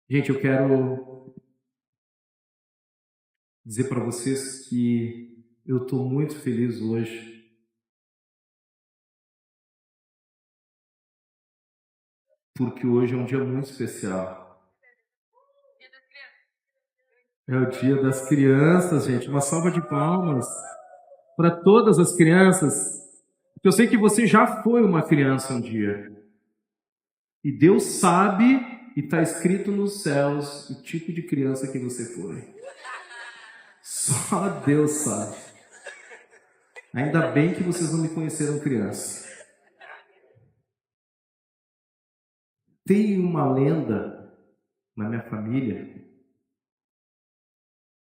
Gente, eu quero dizer para vocês que eu estou muito feliz hoje, porque hoje é um dia muito especial. É o dia das crianças, gente. Uma salva de palmas para todas as crianças. Eu sei que você já foi uma criança um dia. E Deus sabe, e está escrito nos céus, o tipo de criança que você foi. Só Deus sabe. Ainda bem que vocês não me conheceram criança. Tem uma lenda na minha família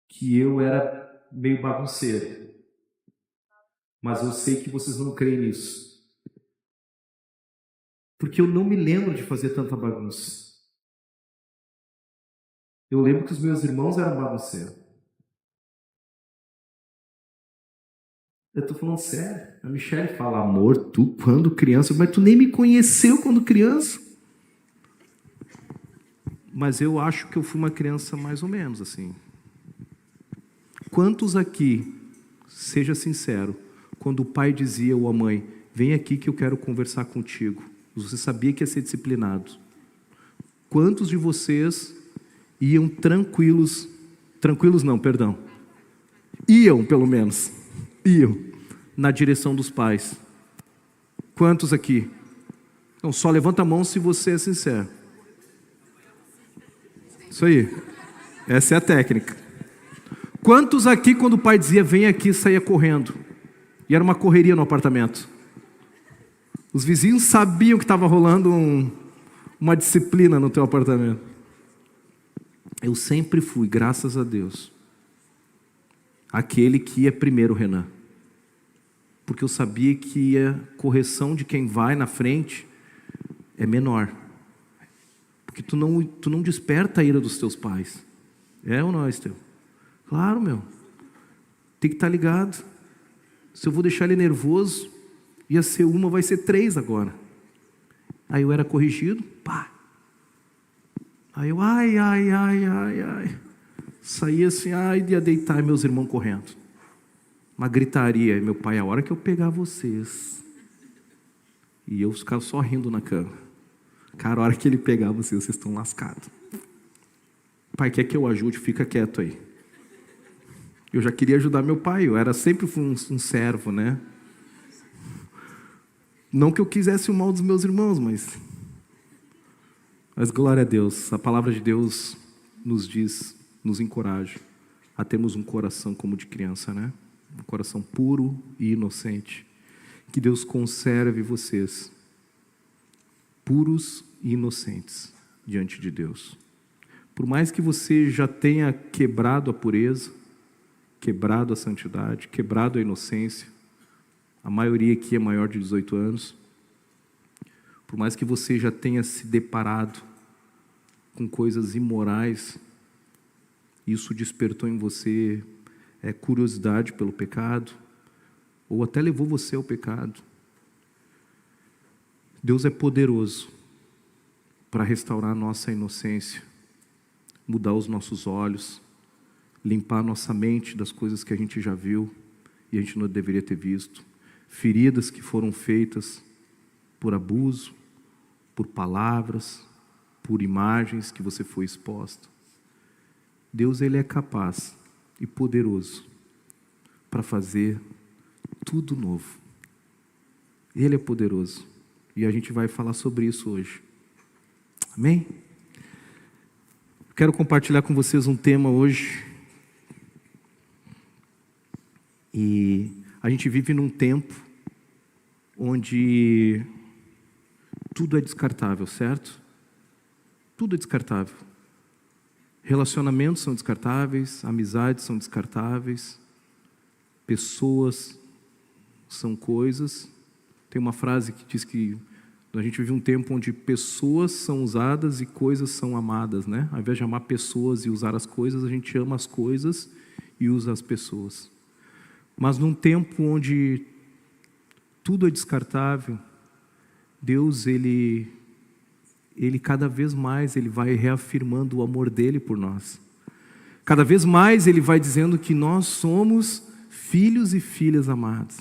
que eu era meio bagunceiro. Mas eu sei que vocês não creem nisso. Porque eu não me lembro de fazer tanta bagunça. Eu lembro que os meus irmãos eram bagunceiros. Eu tô falando sério. A Michelle fala, amor, tu quando criança, mas tu nem me conheceu quando criança. Mas eu acho que eu fui uma criança mais ou menos assim. Quantos aqui, seja sincero, quando o pai dizia ou a mãe, vem aqui que eu quero conversar contigo, você sabia que ia ser disciplinado? Quantos de vocês iam tranquilos não, perdão, iam pelo menos, iam na direção dos pais? Quantos aqui? Então, só levanta a mão se você é sincero. Isso aí, essa é a técnica. Quantos aqui, quando o pai dizia, vem aqui, saía correndo? E era uma correria no apartamento. Os vizinhos sabiam que estava rolando uma disciplina no teu apartamento. Eu sempre fui, graças a Deus, aquele que ia primeiro, Renan. Porque eu sabia que a correção de quem vai na frente é menor. Porque tu não desperta a ira dos teus pais. É ou não é, Esteu? Claro, meu. Tem que estar ligado. Se eu vou deixar ele nervoso, ia ser uma, vai ser 3 agora. Aí eu era corrigido, pá. Aí eu, ai. Saía assim, ia deitar meus irmãos correndo. Uma gritaria, meu pai, a hora que eu pegar vocês. E eu ficava só rindo na cama. Cara, a hora que ele pegar vocês estão lascados. Pai, quer que eu ajude? Fica quieto aí. Eu já queria ajudar meu pai, eu era sempre um servo, né? Não que eu quisesse o mal dos meus irmãos, mas glória a Deus. A palavra de Deus nos diz, nos encoraja a termos um coração como de criança, né? Um coração puro e inocente. Que Deus conserve vocês puros e inocentes diante de Deus. Por mais que você já tenha quebrado a pureza, quebrado a santidade, quebrado a inocência, a maioria aqui é maior de 18 anos, por mais que você já tenha se deparado com coisas imorais, isso despertou em você curiosidade pelo pecado, ou até levou você ao pecado. Deus é poderoso para restaurar a nossa inocência, mudar os nossos olhos, limpar a nossa mente das coisas que a gente já viu e a gente não deveria ter visto, feridas que foram feitas por abuso, por palavras, por imagens que você foi exposto. Deus, Ele é capaz e poderoso para fazer tudo novo. Ele é poderoso e a gente vai falar sobre isso hoje. Amém? Quero compartilhar com vocês um tema hoje. E a gente vive num tempo onde tudo é descartável, certo? Tudo é descartável. Relacionamentos são descartáveis, amizades são descartáveis, pessoas são coisas. Tem uma frase que diz que a gente vive um tempo onde pessoas são usadas e coisas são amadas, né? Ao invés de amar pessoas e usar as coisas, a gente ama as coisas e usa as pessoas. Mas num tempo onde tudo é descartável, Deus, Ele Ele cada vez mais ele vai reafirmando o amor dele por nós. Cada vez mais ele vai dizendo que nós somos filhos e filhas amados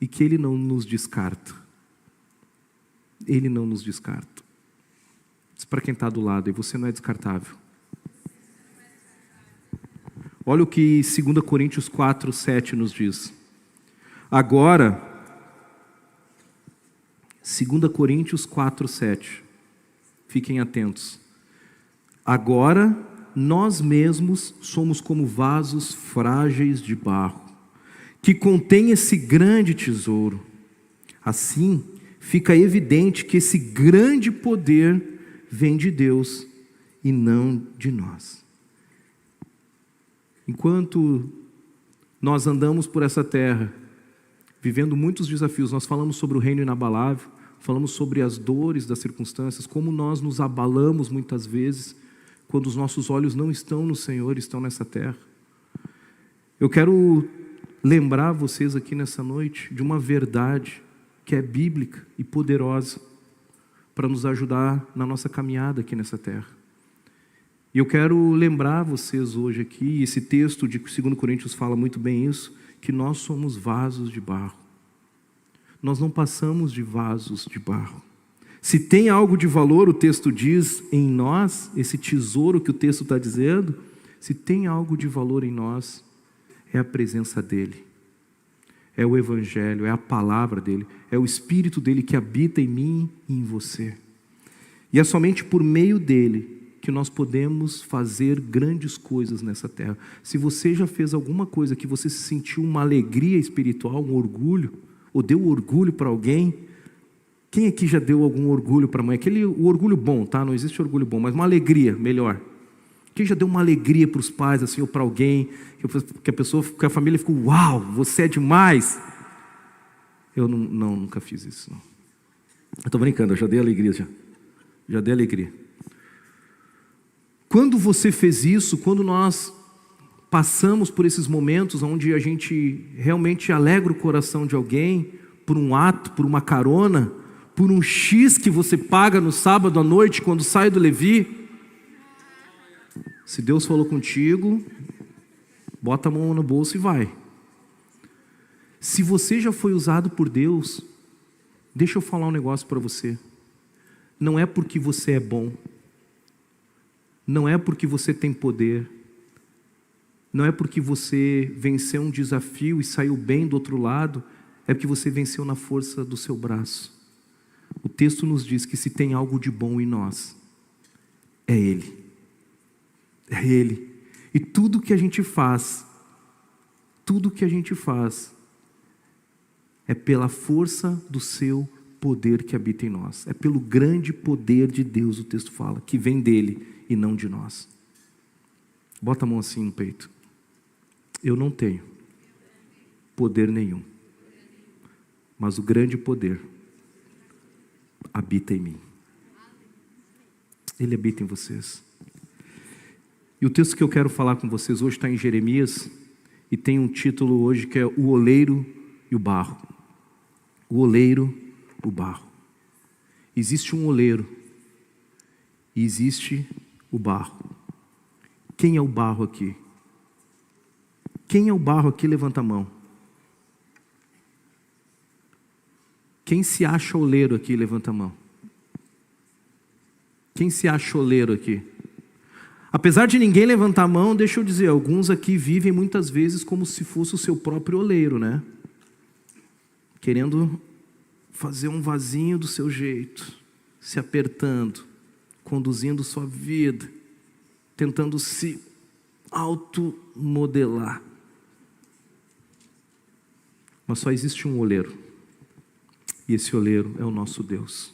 e que ele não nos descarta. Ele não nos descarta. Diz para quem está do lado, e você não é descartável. Olha o que 2 Coríntios 4:7 nos diz. Agora, 2 Coríntios 4:7. Fiquem atentos. Agora, nós mesmos somos como vasos frágeis de barro, que contém esse grande tesouro. Assim, fica evidente que esse grande poder vem de Deus e não de nós. Enquanto nós andamos por essa terra, vivendo muitos desafios, nós falamos sobre o reino inabalável, falamos sobre as dores das circunstâncias, como nós nos abalamos muitas vezes, quando os nossos olhos não estão no Senhor, estão nessa terra. Eu quero lembrar vocês aqui nessa noite de uma verdade que é bíblica e poderosa para nos ajudar na nossa caminhada aqui nessa terra. E eu quero lembrar vocês hoje aqui, esse texto de 2 Coríntios fala muito bem isso, que nós somos vasos de barro. Nós não passamos de vasos de barro. Se tem algo de valor, o texto diz, em nós, esse tesouro que o texto está dizendo, se tem algo de valor em nós, é a presença dEle. É o Evangelho, é a palavra dEle, é o Espírito dEle que habita em mim e em você. E é somente por meio dEle que nós podemos fazer grandes coisas nessa terra. Se você já fez alguma coisa que você sentiu uma alegria espiritual, um orgulho, ou deu orgulho para alguém, quem aqui já deu algum orgulho para a mãe? O orgulho bom, tá? Não existe orgulho bom, mas uma alegria, melhor. Quem já deu uma alegria para os pais, assim, ou para alguém, que a família ficou, uau, você é demais. Eu nunca fiz isso. Não. Eu estou brincando, eu já dei alegria, já dei alegria. Quando você fez isso, quando nós passamos por esses momentos onde a gente realmente alegra o coração de alguém, por um ato, por uma carona, por um X que você paga no sábado à noite, quando sai do Levi, se Deus falou contigo, bota a mão no bolso e vai. Se você já foi usado por Deus, deixa eu falar um negócio para você. Não é porque você é bom, não é porque você tem poder, não é porque você venceu um desafio e saiu bem do outro lado, é porque você venceu na força do seu braço. O texto nos diz que se tem algo de bom em nós, é Ele. É Ele. E tudo que a gente faz é pela força do seu poder que habita em nós. É pelo grande poder de Deus, o texto fala, que vem dele e não de nós. Bota a mão assim no peito. Eu não tenho poder nenhum, mas o grande poder habita em mim. Ele habita em vocês. E o texto que eu quero falar com vocês hoje está em Jeremias e tem um título hoje que é o oleiro e o barro. O oleiro, o barro. Existe um oleiro e existe o barro. Quem é o barro aqui? Quem é o barro aqui? Levanta a mão. Quem se acha oleiro aqui? Levanta a mão. Quem se acha oleiro aqui? Apesar de ninguém levantar a mão, deixa eu dizer, alguns aqui vivem muitas vezes como se fosse o seu próprio oleiro, né? Querendo fazer um vasinho do seu jeito, se apertando, conduzindo sua vida, tentando se automodelar. Mas só existe um oleiro, e esse oleiro é o nosso Deus.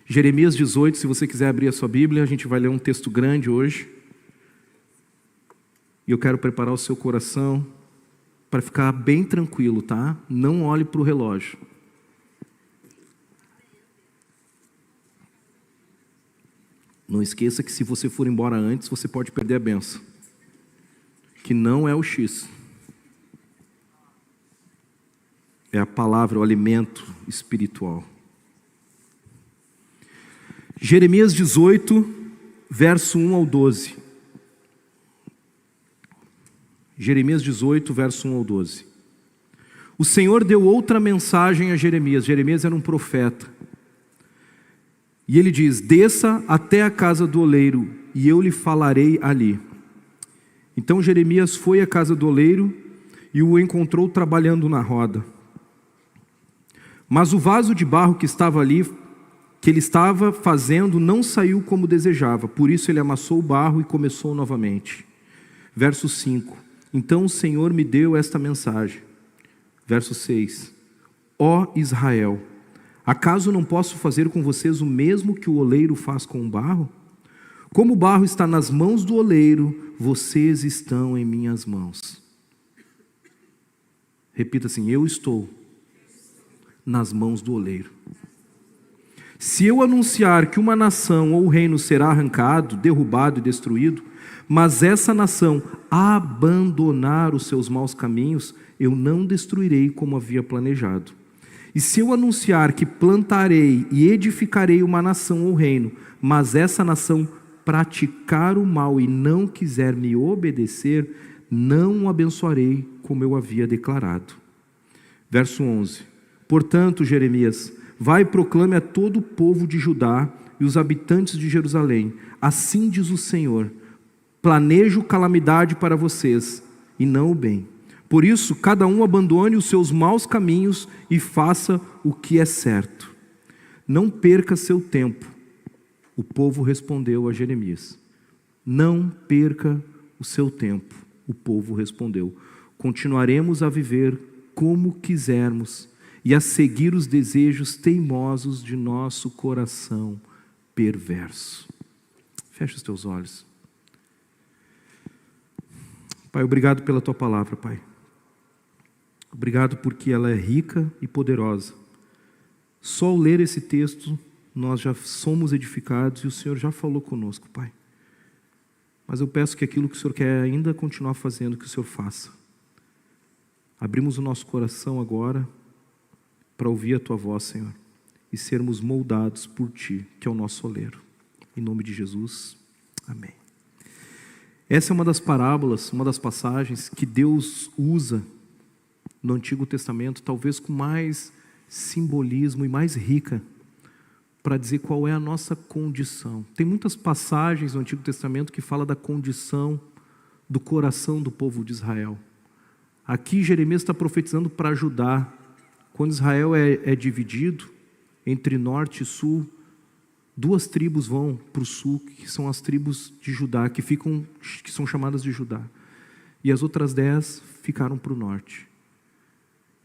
Jeremias 18, se você quiser abrir a sua Bíblia, a gente vai ler um texto grande hoje. E eu quero preparar o seu coração para ficar bem tranquilo, tá? Não olhe para o relógio. Não esqueça que se você for embora antes, você pode perder a bênção. Que não é o X. É a palavra, o alimento espiritual. Jeremias 18, verso 1 ao 12. Jeremias 18, verso 1 ao 12. O Senhor deu outra mensagem a Jeremias. Jeremias era um profeta. E ele diz: desça até a casa do oleiro, e eu lhe falarei ali. Então Jeremias foi à casa do oleiro, e o encontrou trabalhando na roda. Mas o vaso de barro que estava ali, que ele estava fazendo, não saiu como desejava. Por isso ele amassou o barro e começou novamente. Verso 5. Então o Senhor me deu esta mensagem. Verso 6. Ó Israel, acaso não posso fazer com vocês o mesmo que o oleiro faz com o barro? Como o barro está nas mãos do oleiro, vocês estão em minhas mãos. Repita assim: eu estou nas mãos do oleiro. Se eu anunciar que uma nação ou reino será arrancado, derrubado e destruído, mas essa nação abandonar os seus maus caminhos, eu não destruirei como havia planejado. E se eu anunciar que plantarei e edificarei uma nação ou reino, mas essa nação praticar o mal e não quiser me obedecer, não o abençoarei como eu havia declarado. Verso 11. Portanto, Jeremias, vai e proclame a todo o povo de Judá e os habitantes de Jerusalém: assim diz o Senhor, planejo calamidade para vocês e não o bem. Por isso, cada um abandone os seus maus caminhos e faça o que é certo. Não perca seu tempo. O povo respondeu a Jeremias. Não perca o seu tempo. O povo respondeu. Continuaremos a viver como quisermos e a seguir os desejos teimosos de nosso coração perverso. Fecha os teus olhos. Pai, obrigado pela tua palavra, Pai. Obrigado porque ela é rica e poderosa. Só ao ler esse texto, nós já somos edificados e o Senhor já falou conosco, Pai. Mas eu peço que aquilo que o Senhor quer ainda continuar fazendo, que o Senhor faça. Abrimos o nosso coração agora para ouvir a tua voz, Senhor, e sermos moldados por Ti, que é o nosso oleiro. Em nome de Jesus, amém. Essa é uma das parábolas, uma das passagens que Deus usa no Antigo Testamento, talvez com mais simbolismo e mais rica, para dizer qual é a nossa condição. Tem muitas passagens no Antigo Testamento que falam da condição do coração do povo de Israel. Aqui Jeremias está profetizando para Judá. Quando Israel é dividido entre norte e sul, 2 tribos vão para o sul, que são as tribos de Judá, que são chamadas de Judá. E as outras 10 ficaram para o norte.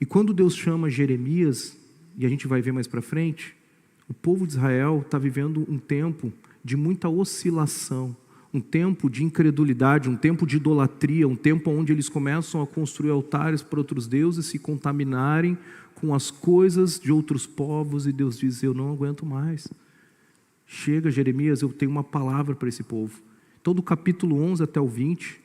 E quando Deus chama Jeremias, e a gente vai ver mais para frente, o povo de Israel está vivendo um tempo de muita oscilação, um tempo de incredulidade, um tempo de idolatria, um tempo onde eles começam a construir altares para outros deuses, se contaminarem com as coisas de outros povos, e Deus diz: eu não aguento mais. Chega, Jeremias, eu tenho uma palavra para esse povo. Então, do capítulo 11 até o 20,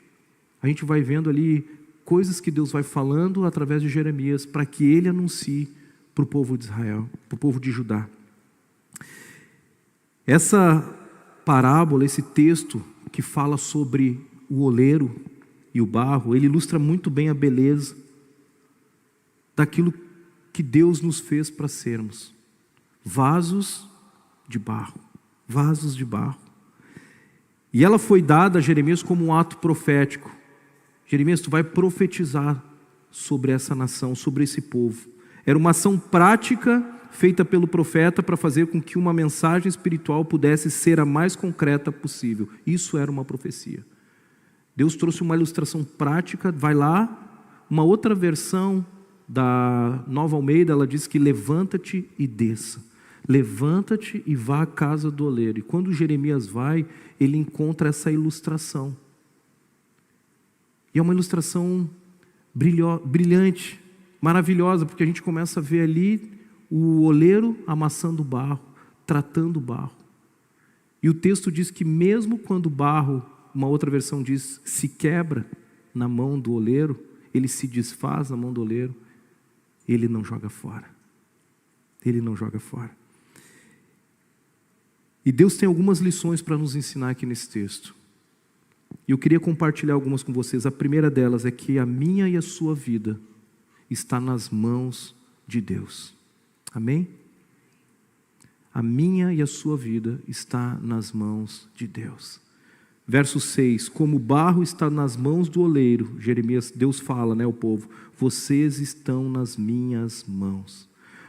a gente vai vendo ali coisas que Deus vai falando através de Jeremias, para que ele anuncie para o povo de Israel, para o povo de Judá. Essa parábola, esse texto que fala sobre o oleiro e o barro, ele ilustra muito bem a beleza daquilo que Deus nos fez para sermos. Vasos de barro. Vasos de barro. E ela foi dada a Jeremias como um ato profético. Jeremias, tu vai profetizar sobre essa nação, sobre esse povo. Era uma ação prática feita pelo profeta para fazer com que uma mensagem espiritual pudesse ser a mais concreta possível. Isso era uma profecia. Deus trouxe uma ilustração prática. Vai lá, uma outra versão da Nova Almeida, ela diz que levanta-te e desça. Levanta-te e vá à casa do oleiro. E quando Jeremias vai, ele encontra essa ilustração. E é uma ilustração brilhante, maravilhosa, porque a gente começa a ver ali o oleiro amassando o barro, tratando o barro. E o texto diz que mesmo quando o barro, uma outra versão diz, se quebra na mão do oleiro, ele se desfaz na mão do oleiro, ele não joga fora. Ele não joga fora. E Deus tem algumas lições para nos ensinar aqui nesse texto. E eu queria compartilhar algumas com vocês. A primeira delas é que a minha e a sua vida está nas mãos de Deus. Amém? A minha e a sua vida está nas mãos de Deus. Verso 6, como o barro está nas mãos do oleiro, Jeremias, Deus fala, né, ao povo, vocês estão nas minhas mãos.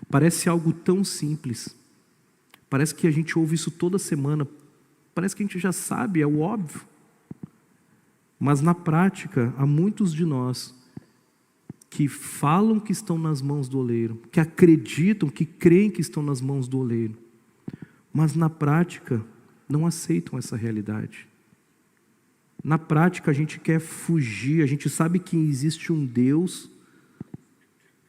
Parece algo tão simples, parece que a gente ouve isso toda semana, parece que a gente já sabe, é o óbvio. Mas na prática, há muitos de nós que falam que estão nas mãos do oleiro, que acreditam, que creem que estão nas mãos do oleiro, mas na prática não aceitam essa realidade. Na prática a gente quer fugir, a gente sabe que existe um Deus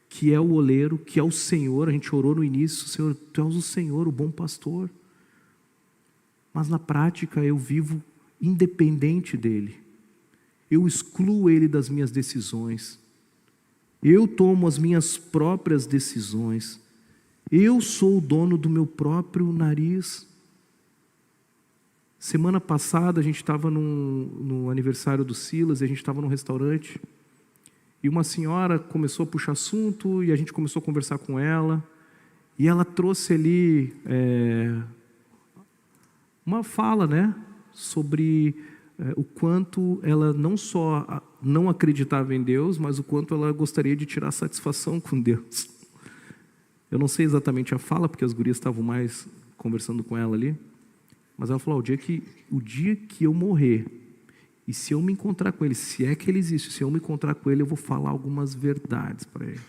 que é o oleiro, que é o Senhor, a gente orou no início, Senhor, Tu és o Senhor, o bom pastor. Mas na prática eu vivo independente dEle, eu excluo Ele das minhas decisões, eu tomo as minhas próprias decisões, eu sou o dono do meu próprio nariz. Semana passada a gente estava no aniversário do Silas e a gente estava num restaurante e uma senhora começou a puxar assunto e a gente começou a conversar com ela e ela trouxe ali uma fala, né, sobre o quanto ela não só não acreditava em Deus, mas o quanto ela gostaria de tirar satisfação com Deus. Eu não sei exatamente a fala, porque as gurias estavam mais conversando com ela ali. Mas ela falou, o dia que eu morrer, e se eu me encontrar com ele, se é que ele existe, se eu me encontrar com ele, eu vou falar algumas verdades para ele.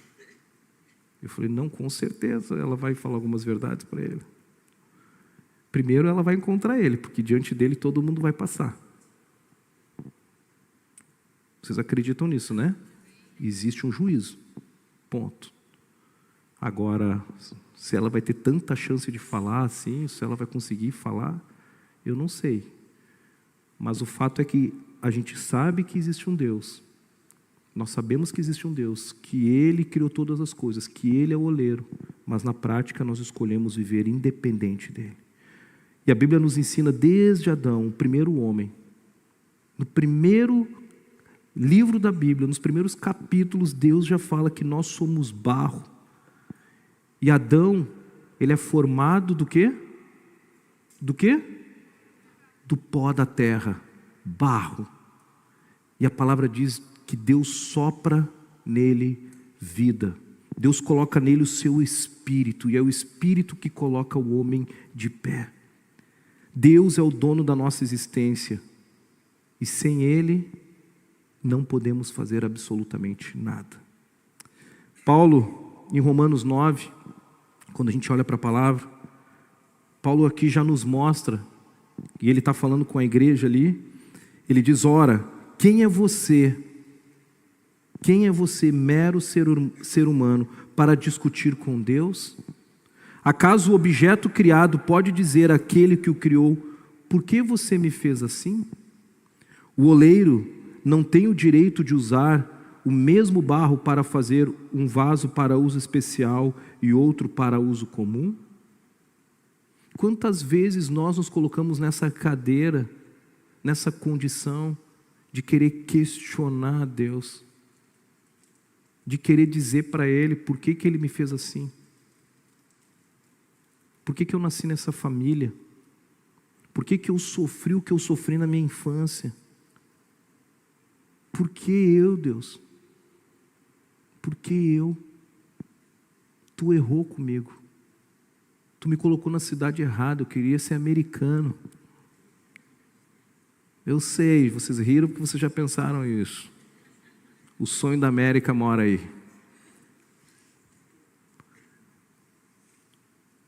Eu falei, não, com certeza ela vai falar algumas verdades para ele. Primeiro ela vai encontrar ele, porque diante dele todo mundo vai passar. Vocês acreditam nisso, né? Existe um juízo, ponto. Agora, se ela vai ter tanta chance de falar assim, se ela vai conseguir falar, eu não sei. Mas o fato é que a gente sabe que existe um Deus. Nós sabemos que existe um Deus, que Ele criou todas as coisas, que Ele é o oleiro. Mas na prática nós escolhemos viver independente dEle. E a Bíblia nos ensina desde Adão, o primeiro homem. No primeiro livro da Bíblia, nos primeiros capítulos, Deus já fala que nós somos barro. E Adão, ele é formado do quê? Do quê? Do pó da terra, barro. E a palavra diz que Deus sopra nele vida. Deus coloca nele o seu espírito, e é o espírito que coloca o homem de pé. Deus é o dono da nossa existência, e sem Ele não podemos fazer absolutamente nada. Paulo, em Romanos 9, quando a gente olha para a palavra, Paulo aqui já nos mostra, e ele está falando com a igreja ali, ele diz, ora, quem é você, mero ser humano, para discutir com Deus? Acaso o objeto criado pode dizer àquele que o criou, por que você me fez assim? O oleiro não tem o direito de usar o mesmo barro para fazer um vaso para uso especial e outro para uso comum? Quantas vezes nós nos colocamos nessa cadeira, nessa condição de querer questionar Deus, de querer dizer para Ele por que Ele me fez assim? Por que eu nasci nessa família? Por que eu sofri o que eu sofri na minha infância? Por que eu, Deus? Por que eu? Tu errou comigo. Tu me colocou na cidade errada, eu queria ser americano. Eu sei, vocês riram porque vocês já pensaram isso. O sonho da América mora aí.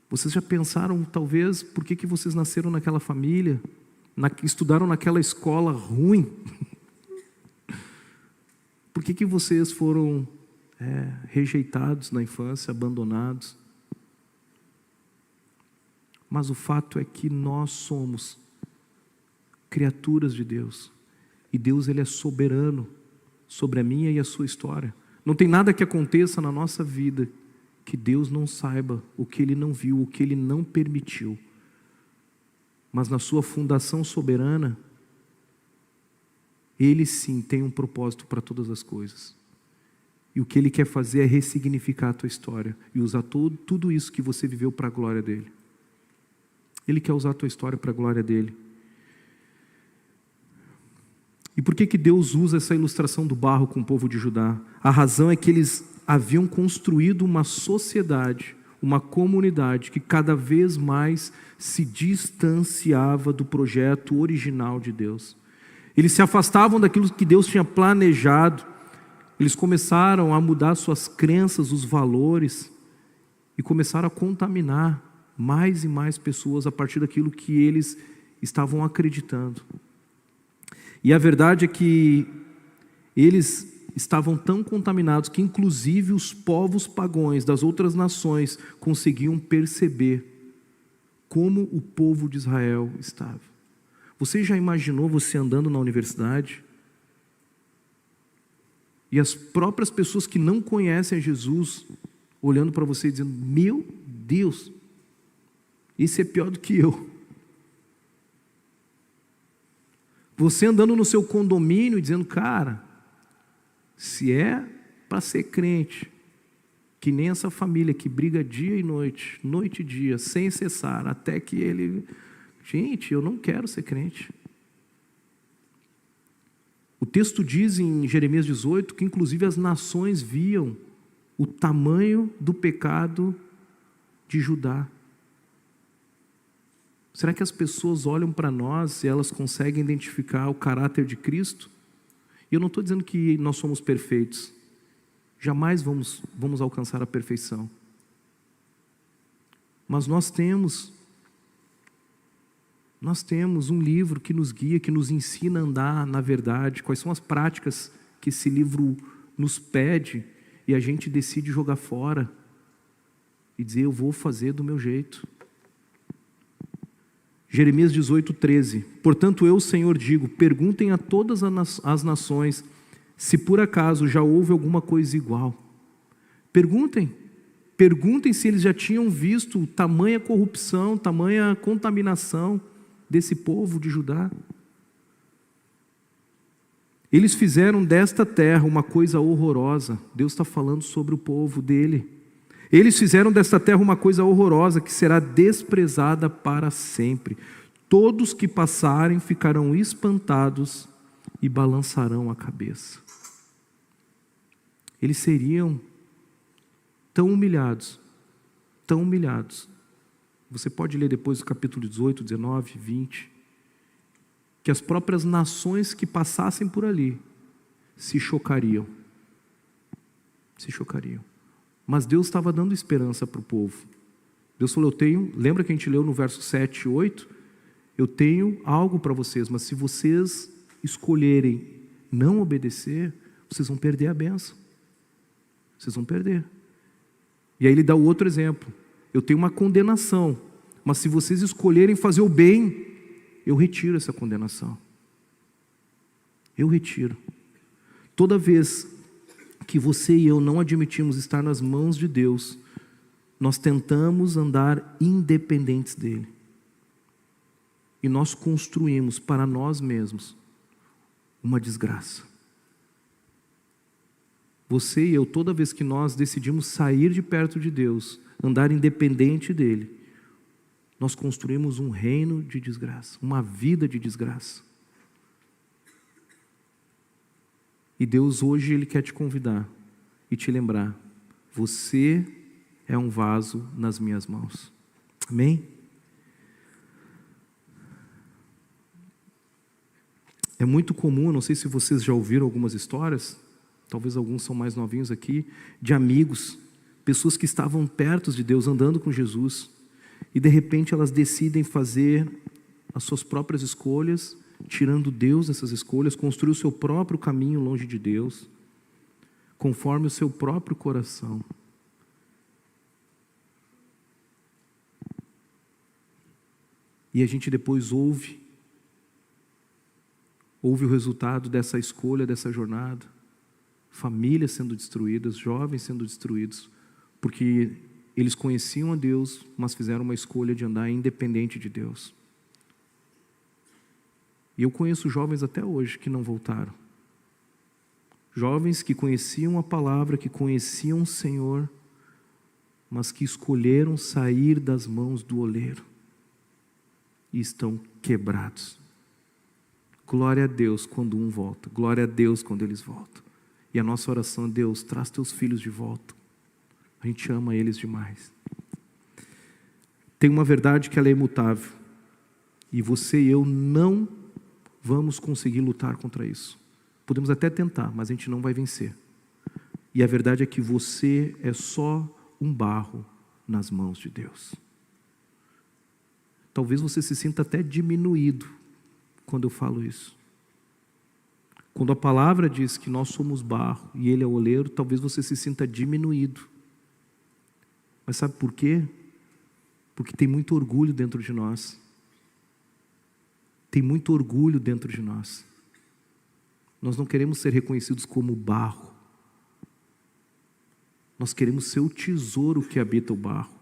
Vocês já pensaram, talvez, por que vocês nasceram naquela família, estudaram naquela escola ruim? Por que vocês foram rejeitados na infância, abandonados? Mas o fato é que nós somos criaturas de Deus. E Deus, Ele é soberano sobre a minha e a sua história. Não tem nada que aconteça na nossa vida que Deus não saiba, o que Ele não viu, o que Ele não permitiu. mas na sua fundação soberana, Ele sim tem um propósito para todas as coisas. E o que Ele quer fazer é ressignificar a tua história e usar tudo isso que você viveu para a glória dEle. Ele quer usar a tua história para a glória dEle. E por que Deus usa essa ilustração do barro com o povo de Judá? A razão é que eles haviam construído uma sociedade, uma comunidade que cada vez mais se distanciava do projeto original de Deus. Eles se afastavam daquilo que Deus tinha planejado. Eles começaram a mudar suas crenças, os valores, e começaram a contaminar mais e mais pessoas a partir daquilo que eles estavam acreditando. E a verdade é que eles estavam tão contaminados que inclusive os povos pagãos das outras nações conseguiam perceber como o povo de Israel estava. Você já imaginou você andando na universidade e as próprias pessoas que não conhecem a Jesus olhando para você e dizendo: meu Deus, esse é pior do que eu. Você andando no seu condomínio e dizendo: cara, se é para ser crente, que nem essa família que briga dia e noite, noite e dia, sem cessar, até que ele... Gente, eu não quero ser crente. O texto diz em Jeremias 18 que inclusive as nações viam o tamanho do pecado de Judá. Será que as pessoas olham para nós e elas conseguem identificar o caráter de Cristo? E eu não estou dizendo que nós somos perfeitos. Jamais vamos alcançar a perfeição. Mas nós temos um livro que nos guia, que nos ensina a andar na verdade. Quais são as práticas que esse livro nos pede e a gente decide jogar fora e dizer: eu vou fazer do meu jeito. Jeremias 18:13. Portanto eu, Senhor, digo: perguntem a todas as nações se por acaso já houve alguma coisa igual. Perguntem se eles já tinham visto tamanha corrupção, tamanha contaminação desse povo de Judá. Eles fizeram desta terra uma coisa horrorosa. Deus está falando sobre o povo dele. Eles fizeram desta terra uma coisa horrorosa que será desprezada para sempre. Todos que passarem ficarão espantados e balançarão a cabeça. Eles seriam tão humilhados. Você pode ler depois o capítulo 18, 19, 20. Que as próprias nações que passassem por ali se chocariam. Mas Deus estava dando esperança para o povo. Deus falou: lembra que a gente leu no verso 7 e 8? Eu tenho algo para vocês, mas se vocês escolherem não obedecer, vocês vão perder a bênção. Vocês vão perder. E aí ele dá o outro exemplo: eu tenho uma condenação, mas se vocês escolherem fazer o bem, eu retiro essa condenação. Eu retiro. Toda vez que você e eu não admitimos estar nas mãos de Deus, nós tentamos andar independentes dele. E nós construímos para nós mesmos uma desgraça. Você e eu, toda vez que nós decidimos sair de perto de Deus, andar independente dele, nós construímos um reino de desgraça, uma vida de desgraça. E Deus hoje Ele quer te convidar e te lembrar: você é um vaso nas minhas mãos. Amém? É muito comum, não sei se vocês já ouviram algumas histórias, talvez alguns são mais novinhos aqui, de amigos, pessoas que estavam perto de Deus, andando com Jesus, e de repente elas decidem fazer as suas próprias escolhas, tirando Deus dessas escolhas, construir o seu próprio caminho longe de Deus, conforme o seu próprio coração. E a gente depois ouve o resultado dessa escolha, dessa jornada. Famílias sendo destruídas, jovens sendo destruídos, porque eles conheciam a Deus, mas fizeram uma escolha de andar independente de Deus. E eu conheço jovens até hoje que não voltaram. Jovens que conheciam a palavra, que conheciam o Senhor, mas que escolheram sair das mãos do oleiro e estão quebrados. Glória a Deus quando um volta, glória a Deus quando eles voltam. E a nossa oração é: Deus, traz teus filhos de volta. A gente ama eles demais. Tem uma verdade que ela é imutável, e você e eu não vamos conseguir lutar contra isso. Podemos até tentar, mas a gente não vai vencer. E a verdade é que você é só um barro nas mãos de Deus. Talvez você se sinta até diminuído quando eu falo isso. Quando a palavra diz que nós somos barro e Ele é o oleiro, talvez você se sinta diminuído. Mas sabe por quê? Porque tem muito orgulho dentro de nós. Tem muito orgulho dentro de nós. Nós não queremos ser reconhecidos como barro. Nós queremos ser o tesouro que habita o barro.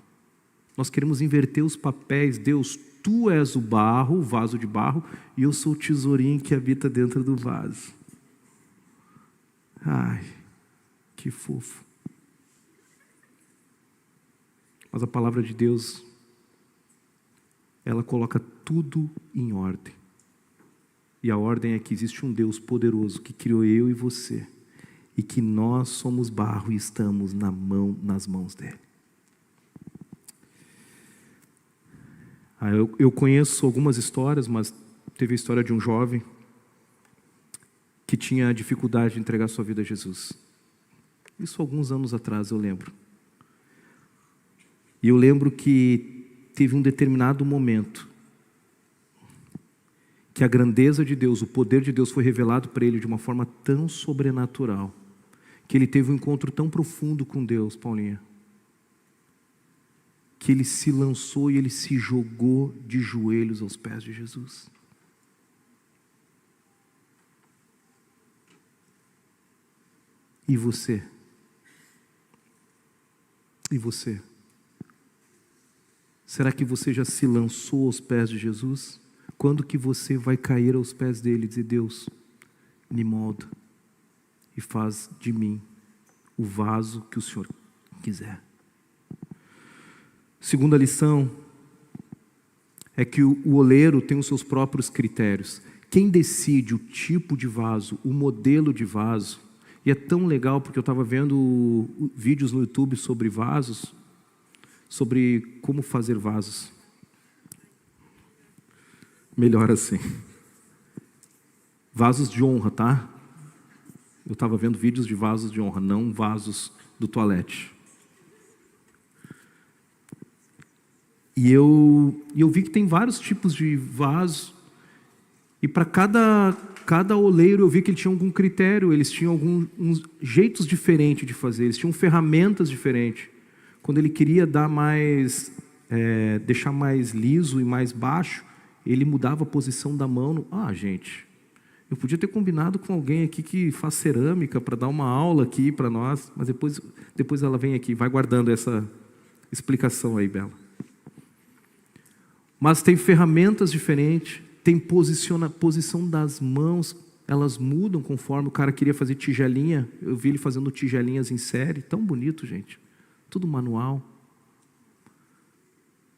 Nós queremos inverter os papéis. Deus, Tu és o barro, o vaso de barro, e eu sou o tesourinho que habita dentro do vaso. Ai, que fofo. Mas a palavra de Deus, ela coloca tudo em ordem. E a ordem é que existe um Deus poderoso que criou eu e você, e que nós somos barro e estamos nas mãos dele. Eu conheço algumas histórias, mas teve a história de um jovem que tinha dificuldade de entregar sua vida a Jesus. Isso alguns anos atrás, eu lembro. E eu lembro que teve um determinado momento que a grandeza de Deus, o poder de Deus foi revelado para ele de uma forma tão sobrenatural, que ele teve um encontro tão profundo com Deus, Paulinha, que ele se lançou e ele se jogou de joelhos aos pés de Jesus. E você? E você? Será que você já se lançou aos pés de Jesus? Quando que você vai cair aos pés dele e dizer: Deus, me molda e faz de mim o vaso que o Senhor quiser? Segunda lição é que o oleiro tem os seus próprios critérios. Quem decide o tipo de vaso, o modelo de vaso, e é tão legal porque eu estava vendo vídeos no YouTube sobre vasos, sobre como fazer vasos. Melhor assim. Vasos de honra, tá? Eu estava vendo vídeos de vasos de honra, não vasos do toalete. E eu vi que tem vários tipos de vaso, e para cada oleiro eu vi que ele tinha algum critério, eles tinham alguns jeitos diferentes de fazer, eles tinham ferramentas diferentes. Quando ele queria dar mais, deixar mais liso e mais baixo, ele mudava a posição da mão. Gente, eu podia ter combinado com alguém aqui que faz cerâmica para dar uma aula aqui para nós, mas depois ela vem aqui, vai guardando essa explicação aí, Bela. Mas tem ferramentas diferentes, tem posição das mãos, elas mudam conforme o cara queria fazer tigelinha. Eu vi ele fazendo tigelinhas em série, tão bonito, gente. Tudo manual.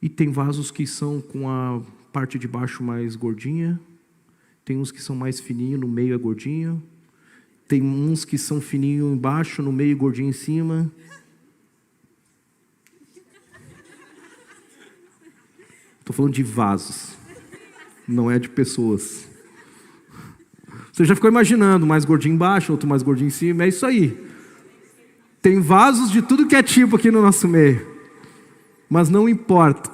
E tem vasos que são com a parte de baixo mais gordinha, tem uns que são mais fininhos, no meio é gordinho, tem uns que são fininhos embaixo, no meio gordinho em cima. Estou falando de vasos, não é de pessoas. Você já ficou imaginando, mais gordinho embaixo, outro mais gordinho em cima, é isso aí. Tem vasos de tudo que é tipo aqui no nosso meio, mas não importa.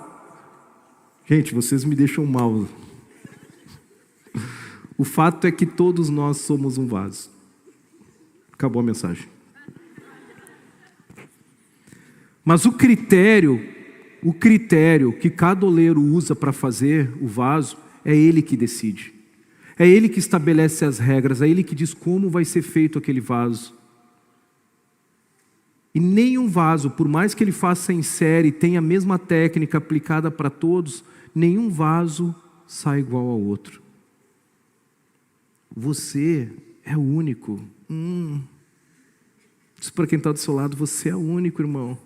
Gente, vocês me deixam mal. O fato é que todos nós somos um vaso. Acabou a mensagem. Mas o critério que cada oleiro usa para fazer o vaso, é ele que decide. É ele que estabelece as regras, é ele que diz como vai ser feito aquele vaso. E nenhum vaso, por mais que ele faça em série, tenha a mesma técnica aplicada para todos, nenhum vaso sai igual ao outro. Você é único. Diz para quem está do seu lado, você é único, irmão.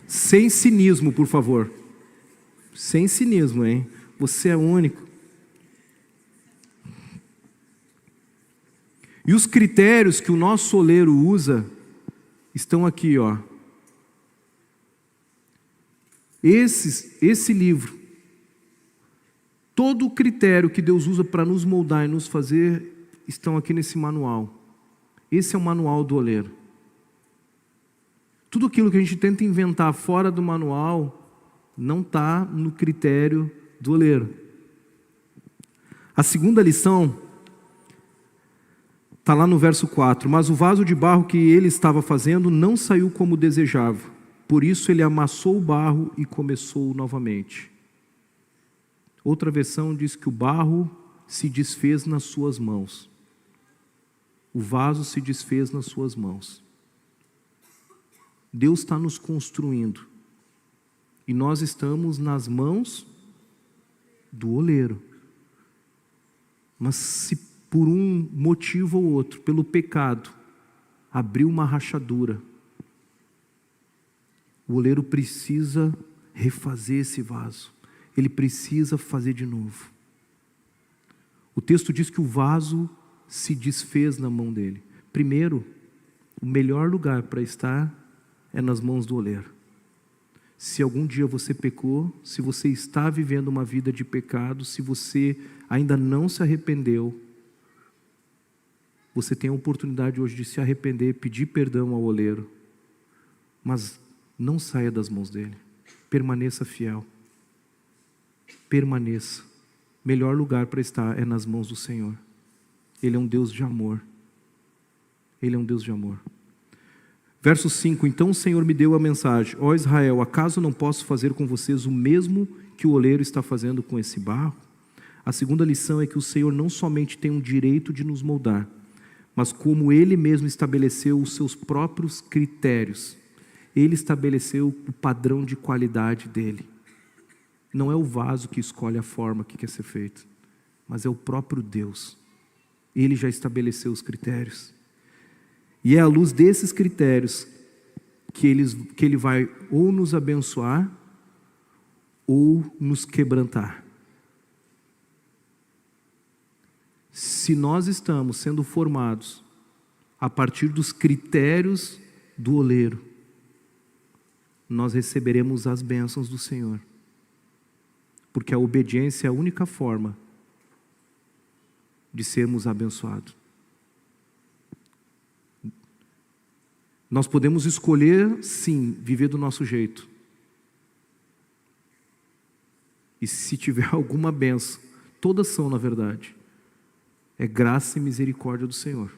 Sem cinismo, por favor. Sem cinismo, hein? Você é único. E os critérios que o nosso oleiro usa estão aqui, ó. Esse livro, todo o critério que Deus usa para nos moldar e nos fazer, estão aqui nesse manual. Esse é o manual do oleiro. Tudo aquilo que a gente tenta inventar fora do manual, não está no critério do oleiro. A segunda lição está lá no verso 4. Mas o vaso de barro que ele estava fazendo não saiu como desejava. Por isso ele amassou o barro e começou novamente. Outra versão diz que o barro se desfez nas suas mãos. O vaso se desfez nas suas mãos. Deus está nos construindo. E nós estamos nas mãos do oleiro. Mas se por um motivo ou outro, pelo pecado, abriu uma rachadura, o oleiro precisa refazer esse vaso. Ele precisa fazer de novo. O texto diz que o vaso se desfez na mão dele. Primeiro, o melhor lugar para estar é nas mãos do oleiro. Se algum dia você pecou, se você está vivendo uma vida de pecado, se você ainda não se arrependeu, você tem a oportunidade hoje de se arrepender, pedir perdão ao oleiro, mas não saia das mãos dele. Permaneça fiel. Permaneça. Melhor lugar para estar é nas mãos do Senhor. Ele é um Deus de amor. Ele é um Deus de amor. Verso 5, então o Senhor me deu a mensagem: ó Israel, acaso não posso fazer com vocês o mesmo que o oleiro está fazendo com esse barro? A segunda lição é que o Senhor não somente tem o direito de nos moldar, mas como Ele mesmo estabeleceu os seus próprios critérios. Ele estabeleceu o padrão de qualidade dele. Não é o vaso que escolhe a forma que quer ser feita, mas é o próprio Deus. Ele já estabeleceu os critérios. E é à luz desses critérios que Ele vai ou nos abençoar ou nos quebrantar. Se nós estamos sendo formados a partir dos critérios do oleiro, nós receberemos as bênçãos do Senhor. Porque a obediência é a única forma de sermos abençoados. Nós podemos escolher, sim, viver do nosso jeito. E se tiver alguma bênção, todas são, na verdade, é graça e misericórdia do Senhor.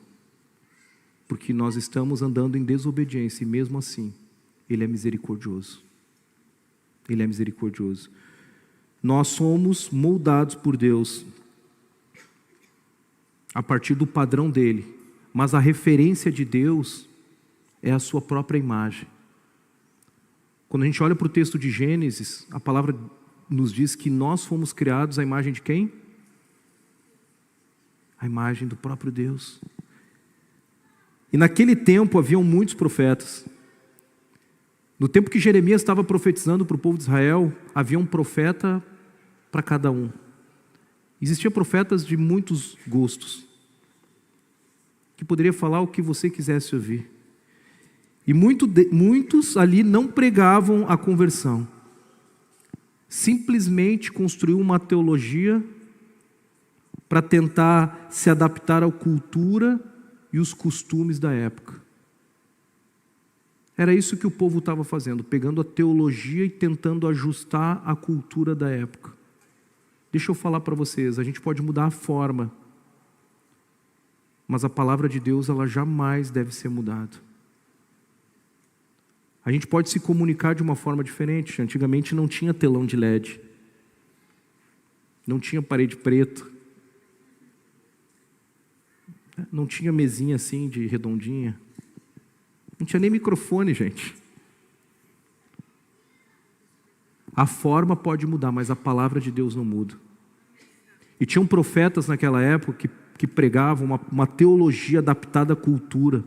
Porque nós estamos andando em desobediência e mesmo assim, Ele é misericordioso. Ele é misericordioso. Nós somos moldados por Deus a partir do padrão dele, mas a referência de Deus é a sua própria imagem. Quando a gente olha para o texto de Gênesis, a palavra nos diz que nós fomos criados à imagem de quem? A imagem do próprio Deus. E naquele tempo haviam muitos profetas. No tempo que Jeremias estava profetizando para o povo de Israel, havia um profeta para cada um. Existiam profetas de muitos gostos, que poderia falar o que você quisesse ouvir. E muitos ali não pregavam a conversão. Simplesmente construiu uma teologia para tentar se adaptar à cultura e os costumes da época. Era isso que o povo estava fazendo, pegando a teologia e tentando ajustar a cultura da época. Deixa eu falar para vocês, a gente pode mudar a forma, mas a palavra de Deus, ela jamais deve ser mudada. A gente pode se comunicar de uma forma diferente. Antigamente não tinha telão de LED, não tinha parede preta, não tinha mesinha assim de redondinha, não tinha nem microfone, gente. A forma pode mudar, mas a palavra de Deus não muda. E tinham profetas naquela época que que pregava uma teologia adaptada à cultura.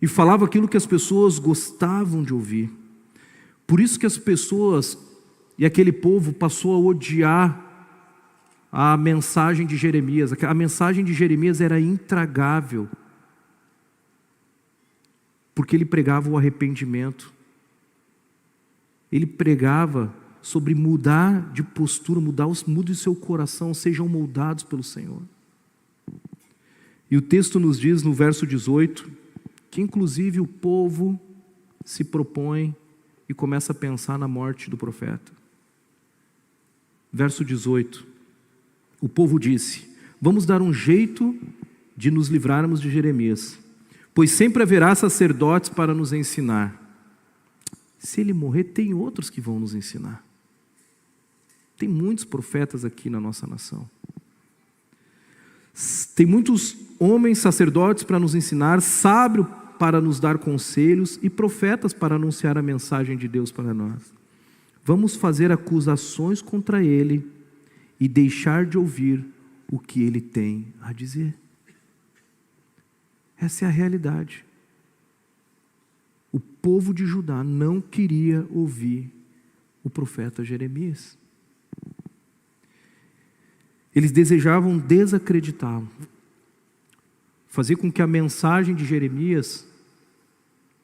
E falava aquilo que as pessoas gostavam de ouvir. Por isso que as pessoas e aquele povo passou a odiar a mensagem de Jeremias. A mensagem de Jeremias era intragável, porque ele pregava o arrependimento. Ele pregava sobre mudar de postura, mude o seu coração, sejam moldados pelo Senhor. E o texto nos diz no verso 18, que inclusive o povo se propõe e começa a pensar na morte do profeta. Verso 18, o povo disse: vamos dar um jeito de nos livrarmos de Jeremias, pois sempre haverá sacerdotes para nos ensinar. Se ele morrer, tem outros que vão nos ensinar. Tem muitos profetas aqui na nossa nação. Tem muitos homens sacerdotes para nos ensinar, sábios para nos dar conselhos e profetas para anunciar a mensagem de Deus para nós. Vamos fazer acusações contra ele e deixar de ouvir o que ele tem a dizer. Essa é a realidade. O povo de Judá não queria ouvir o profeta Jeremias. Eles desejavam desacreditá-lo, fazer com que a mensagem de Jeremias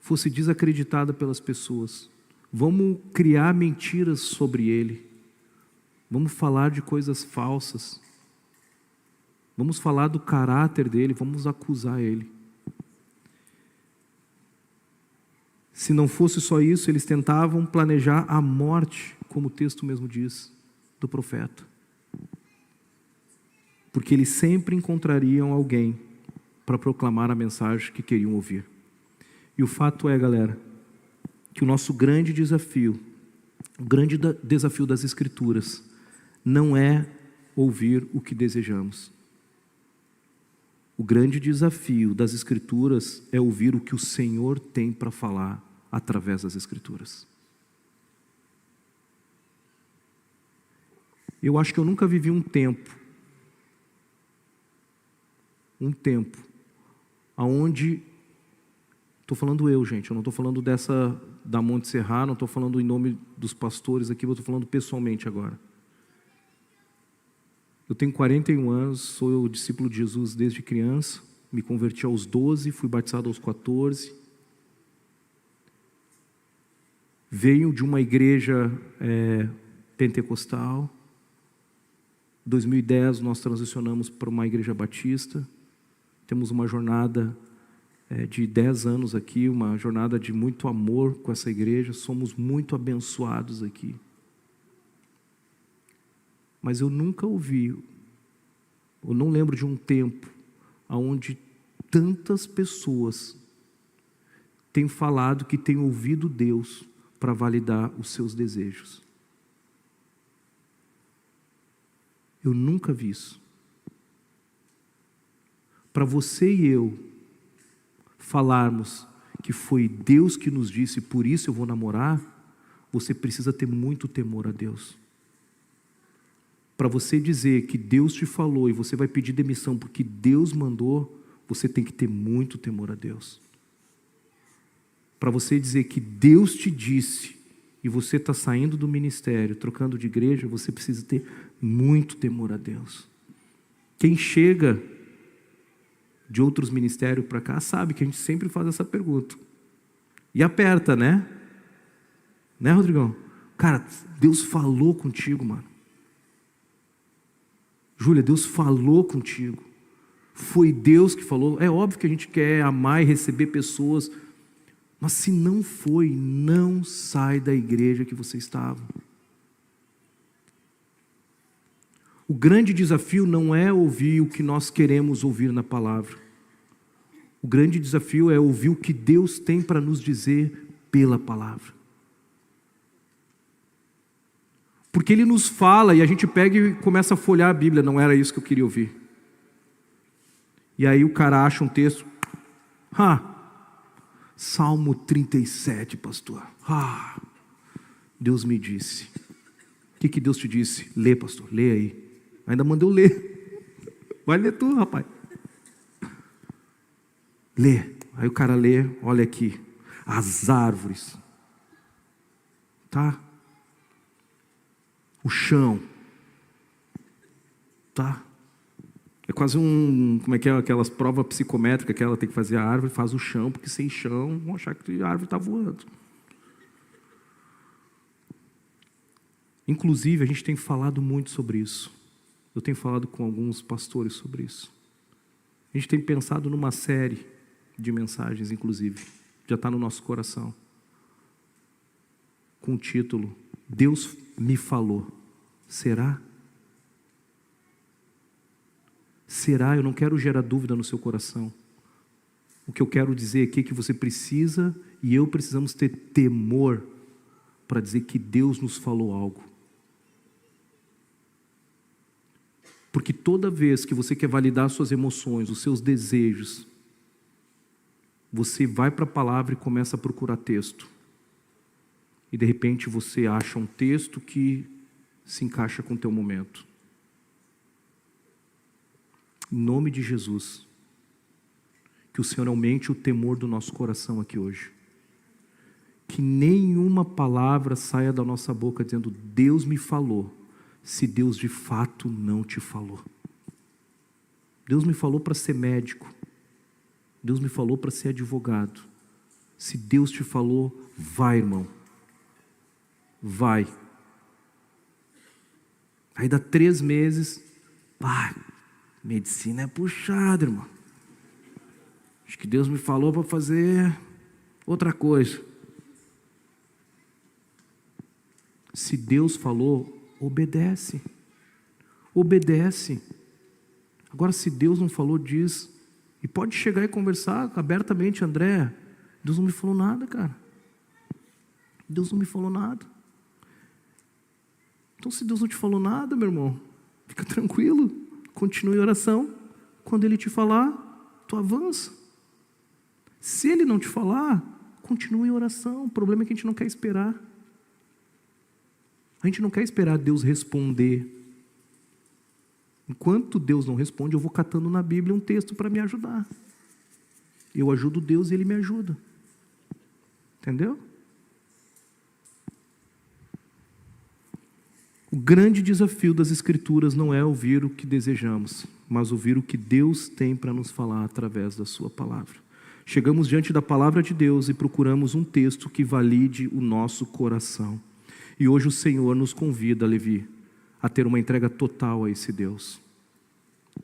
fosse desacreditada pelas pessoas. Vamos criar mentiras sobre ele, vamos falar de coisas falsas, vamos falar do caráter dele, vamos acusar ele. Se não fosse só isso, eles tentavam planejar a morte, como o texto mesmo diz, do profeta. Porque eles sempre encontrariam alguém para proclamar a mensagem que queriam ouvir. E o fato é, galera, que o nosso grande desafio, o grande desafio das Escrituras, não é ouvir o que desejamos. O grande desafio das Escrituras é ouvir o que o Senhor tem para falar através das Escrituras. Eu acho que eu nunca vivi um tempo aonde, estou falando eu, gente, eu não estou falando da Monte Serra, não estou falando em nome dos pastores aqui, eu estou falando pessoalmente agora. Eu tenho 41 anos, sou discípulo de Jesus desde criança, me converti aos 12, fui batizado aos 14. Venho de uma igreja pentecostal. Em 2010 nós transicionamos para uma igreja batista. Temos uma jornada de 10 anos aqui, uma jornada de muito amor com essa igreja. Somos muito abençoados aqui. Mas eu nunca ouvi, eu não lembro de um tempo onde tantas pessoas têm falado que têm ouvido Deus para validar os seus desejos. Eu nunca vi isso. Para você e eu falarmos que foi Deus que nos disse, por isso eu vou namorar, você precisa ter muito temor a Deus. Para você dizer que Deus te falou e você vai pedir demissão porque Deus mandou, você tem que ter muito temor a Deus. Para você dizer que Deus te disse e você está saindo do ministério, trocando de igreja, você precisa ter muito temor a Deus. Quem chega de outros ministérios para cá sabe que a gente sempre faz essa pergunta. E aperta, né? Né, Rodrigão? Cara, Deus falou contigo, mano. Júlia, Deus falou contigo. Foi Deus que falou. É óbvio que a gente quer amar e receber pessoas, mas se não foi, não sai da igreja que você estava. O grande desafio não é ouvir o que nós queremos ouvir na palavra. O grande desafio é ouvir o que Deus tem para nos dizer pela palavra. Porque Ele nos fala e a gente pega e começa a folhear a Bíblia. Não era isso que eu queria ouvir. E aí o cara acha um texto. Salmo 37, pastor. Deus me disse. O que Deus te disse? Lê, pastor, lê aí. Ainda mandei eu ler. Vai ler tu, rapaz. Lê. Aí o cara lê, olha aqui. As árvores. Tá? O chão. Tá? É quase como é que é aquelas provas psicométricas que ela tem que fazer a árvore, faz o chão, porque sem chão vão achar que a árvore está voando. Inclusive, a gente tem falado muito sobre isso. Eu tenho falado com alguns pastores sobre isso. A gente tem pensado numa série de mensagens, inclusive. Já está no nosso coração. Com o título, Deus me falou. Será? Será? Eu não quero gerar dúvida no seu coração. O que eu quero dizer aqui é que você precisa e eu precisamos ter temor para dizer que Deus nos falou algo. Porque toda vez que você quer validar suas emoções, os seus desejos, você vai para a palavra e começa a procurar texto. E de repente você acha um texto que se encaixa com o teu momento. Em nome de Jesus, que o Senhor aumente o temor do nosso coração aqui hoje. Que nenhuma palavra saia da nossa boca dizendo, Deus me falou, se Deus de fato não te falou. Deus me falou para ser médico. Deus me falou para ser advogado. Se Deus te falou, vai, irmão. Vai. Aí dá 3 meses, medicina é puxada, irmão. Acho que Deus me falou para fazer outra coisa. Se Deus falou, obedece. Obedece. Agora, se Deus não falou, diz. E pode chegar e conversar abertamente, André. Deus não me falou nada, cara. Deus não me falou nada. Então, se Deus não te falou nada, meu irmão, fica tranquilo. Continue em oração. Quando Ele te falar, tu avança. Se Ele não te falar, continue em oração. O problema é que a gente não quer esperar. A gente não quer esperar Deus responder. Enquanto Deus não responde, eu vou catando na Bíblia um texto para me ajudar. Eu ajudo Deus e Ele me ajuda. Entendeu? O grande desafio das Escrituras não é ouvir o que desejamos, mas ouvir o que Deus tem para nos falar através da sua palavra. Chegamos diante da palavra de Deus e procuramos um texto que valide o nosso coração. E hoje o Senhor nos convida, Levi, a ter uma entrega total a esse Deus.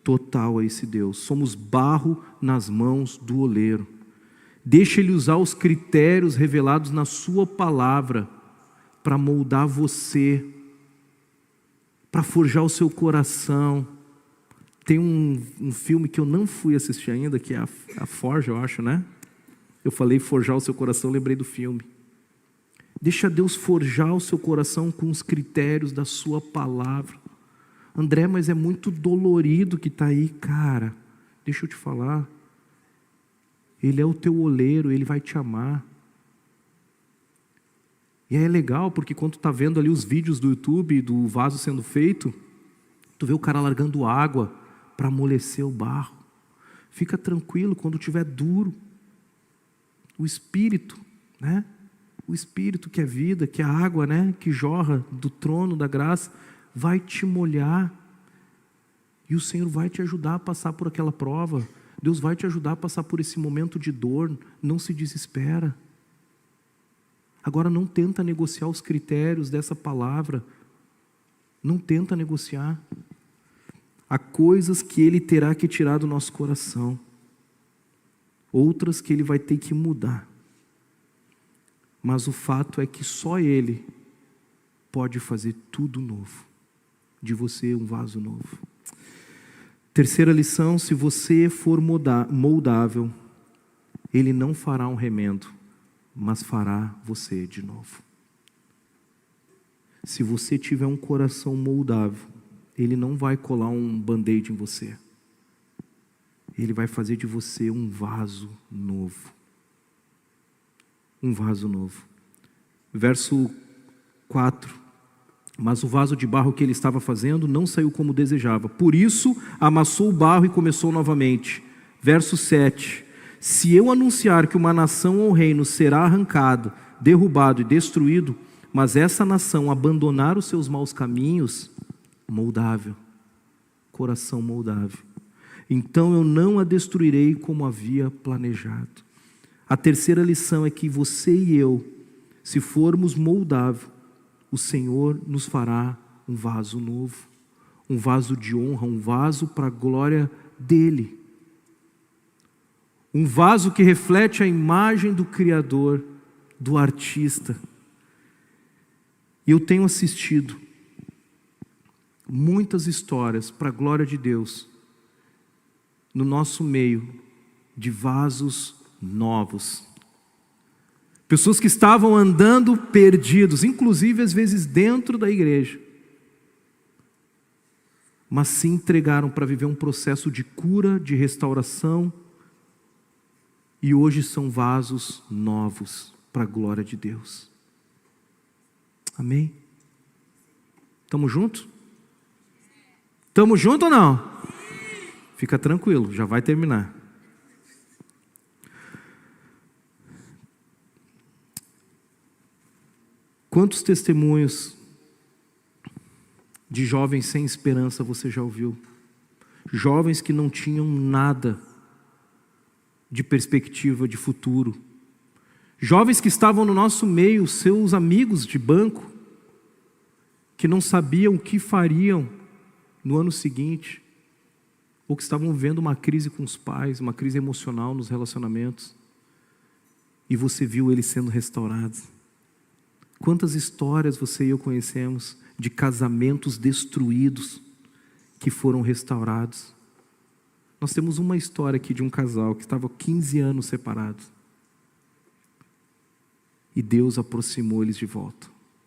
Total a esse Deus. Somos barro nas mãos do oleiro. Deixa Ele usar os critérios revelados na sua palavra para moldar você, para forjar o seu coração. Tem um filme que eu não fui assistir ainda, que é a Forja, eu acho, né? Eu falei forjar o seu coração, lembrei do filme. Deixa Deus forjar o seu coração com os critérios da sua palavra. André, mas é muito dolorido que está aí. Cara, deixa eu te falar. Ele é o teu oleiro, Ele vai te amar. E é legal, porque quando tu está vendo ali os vídeos do YouTube, do vaso sendo feito, tu vê o cara largando água para amolecer o barro. Fica tranquilo, quando estiver duro. O Espírito, né? O Espírito que é vida, que é a água, né? Que jorra do trono da graça, vai te molhar. E o Senhor vai te ajudar a passar por aquela prova. Deus vai te ajudar a passar por esse momento de dor. Não se desespera. Agora não tenta negociar os critérios dessa palavra. Não tenta negociar. Há coisas que Ele terá que tirar do nosso coração. Outras que Ele vai ter que mudar. Mas o fato é que só Ele pode fazer tudo novo. De você um vaso novo. Terceira lição, se você for moldável, Ele não fará um remendo, mas fará você de novo. Se você tiver um coração moldável, Ele não vai colar um band-aid em você. Ele vai fazer de você um vaso novo. Um vaso novo. Verso 4 Mas o vaso de barro que ele estava fazendo não saiu como desejava. Por isso, amassou o barro e começou novamente. Verso 7. Se eu anunciar que uma nação ou reino será arrancado, derrubado e destruído, mas essa nação abandonar os seus maus caminhos, moldável, coração moldável, então eu não a destruirei como havia planejado. A terceira lição é que você e eu, se formos moldável, o Senhor nos fará um vaso novo, um vaso de honra, um vaso para a glória dEle. Um vaso que reflete a imagem do Criador, do artista. E eu tenho assistido muitas histórias para a glória de Deus, no nosso meio, de vasos novos. Pessoas que estavam andando perdidos, inclusive às vezes dentro da igreja, mas se entregaram para viver um processo de cura, de restauração, e hoje são vasos novos para a glória de Deus. Amém? Estamos juntos? Estamos juntos ou não? Fica tranquilo, já vai terminar. Quantos testemunhos de jovens sem esperança você já ouviu? Jovens que não tinham nada de perspectiva de futuro. Jovens que estavam no nosso meio, seus amigos de banco, que não sabiam o que fariam no ano seguinte, ou que estavam vivendo uma crise com os pais, uma crise emocional nos relacionamentos, e você viu eles sendo restaurados. Quantas histórias você e eu conhecemos de casamentos destruídos que foram restaurados? Nós temos uma história aqui de um casal que estava 15 anos separados. E Deus aproximou eles de volta.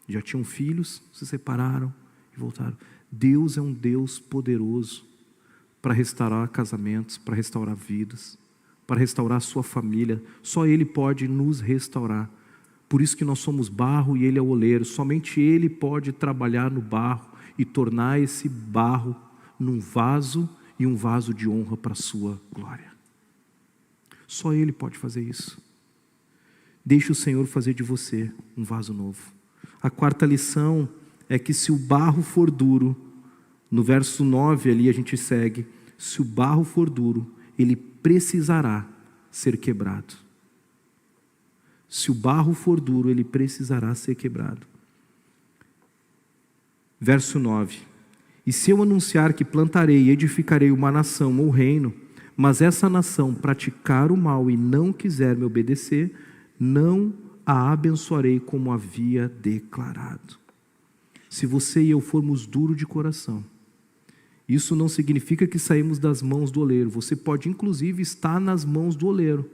Já tinham filhos, se separaram e voltaram. Deus é um Deus poderoso para restaurar casamentos, para restaurar vidas, para restaurar a sua família. Só Ele pode nos restaurar. Por isso que nós somos barro e Ele é o oleiro. Somente Ele pode trabalhar no barro e tornar esse barro num vaso e um vaso de honra para a sua glória. Só Ele pode fazer isso. Deixe o Senhor fazer de você um vaso novo. A quarta lição é que se o barro for duro, no verso 9 ali a gente segue, se o barro for duro, ele precisará ser quebrado. Se o barro for duro, ele precisará ser quebrado. Verso 9. E se eu anunciar que plantarei e edificarei uma nação ou reino, mas essa nação praticar o mal e não quiser me obedecer, não a abençoarei como havia declarado. Se você e eu formos duros de coração, isso não significa que saímos das mãos do oleiro. Você pode inclusive estar nas mãos do oleiro,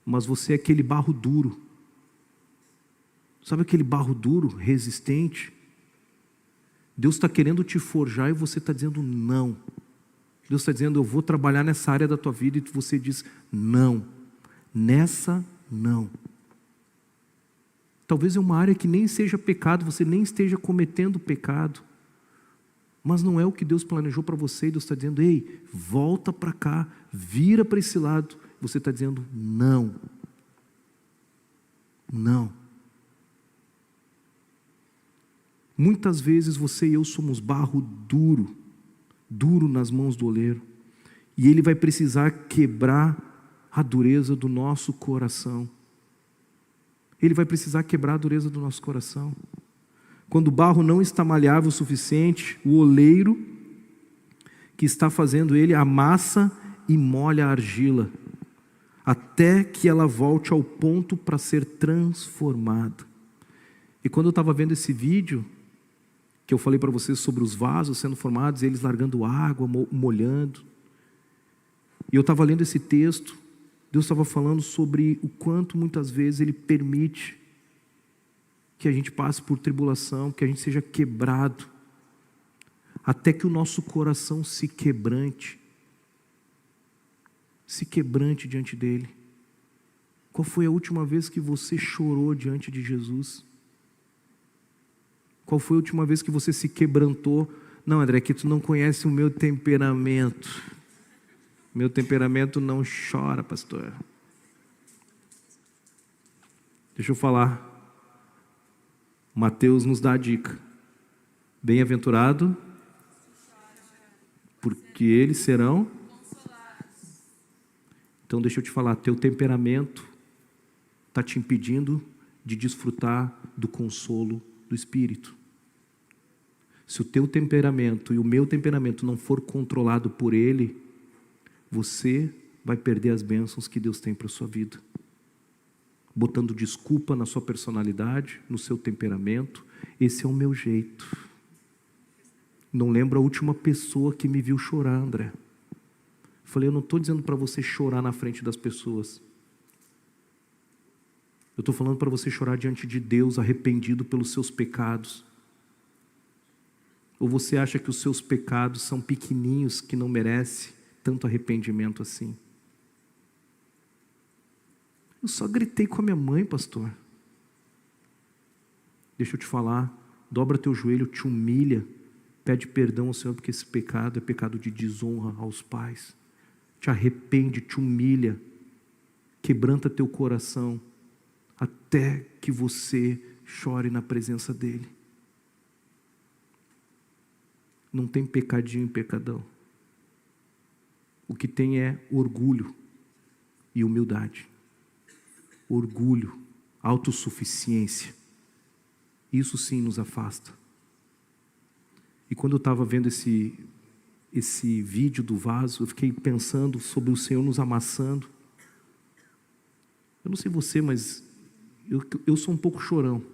mas você é aquele barro duro. Sabe aquele barro duro, resistente? Deus está querendo te forjar e você está dizendo não. Deus está dizendo, eu vou trabalhar nessa área da tua vida, e você diz não. Nessa não. Talvez é uma área que nem seja pecado, você nem esteja cometendo pecado, mas não é o que Deus planejou para você, e Deus está dizendo, ei, volta para cá, vira para esse lado. Você está dizendo não. Não. Muitas vezes você e eu somos barro duro, duro nas mãos do oleiro, e ele vai precisar quebrar a dureza do nosso coração. Ele vai precisar quebrar a dureza do nosso coração. Quando o barro não está maleável o suficiente, o oleiro que está fazendo ele amassa e molha a argila, até que ela volte ao ponto para ser transformada. E quando eu estava vendo esse vídeo, que eu falei para vocês sobre os vasos sendo formados, eles largando água, molhando, e eu estava lendo esse texto, Deus estava falando sobre o quanto muitas vezes Ele permite que a gente passe por tribulação, que a gente seja quebrado, até que o nosso coração se quebrante diante dEle. Qual foi a última vez que você chorou diante de Jesus? Qual foi a última vez que você se quebrantou? Não, André, que tu não conhece o meu temperamento. Meu temperamento não chora, pastor. Deixa eu falar. Mateus nos dá a dica. Bem-aventurado, porque eles serão. Então deixa eu te falar, teu temperamento está te impedindo de desfrutar do consolo do Espírito. Se o teu temperamento e o meu temperamento não for controlado por Ele, você vai perder as bênçãos que Deus tem para a sua vida. Botando desculpa na sua personalidade, no seu temperamento. Esse é o meu jeito. Não lembro a última pessoa que me viu chorar, André. Falei, eu não estou dizendo para você chorar na frente das pessoas. Eu estou falando para você chorar diante de Deus, arrependido pelos seus pecados. Ou você acha que os seus pecados são pequeninhos, que não merece tanto arrependimento assim? Eu só gritei com a minha mãe, pastor. Deixa eu te falar, dobra teu joelho, te humilha, pede perdão ao Senhor, porque esse pecado é pecado de desonra aos pais. Te arrepende, te humilha, quebranta teu coração, até que você chore na presença dEle. Não tem pecadinho e pecadão. O que tem é orgulho e humildade. Orgulho, autossuficiência. Isso sim nos afasta. E quando eu estava vendo esse vídeo do vaso, eu fiquei pensando sobre o Senhor nos amassando. Eu não sei você, mas eu sou um pouco chorão.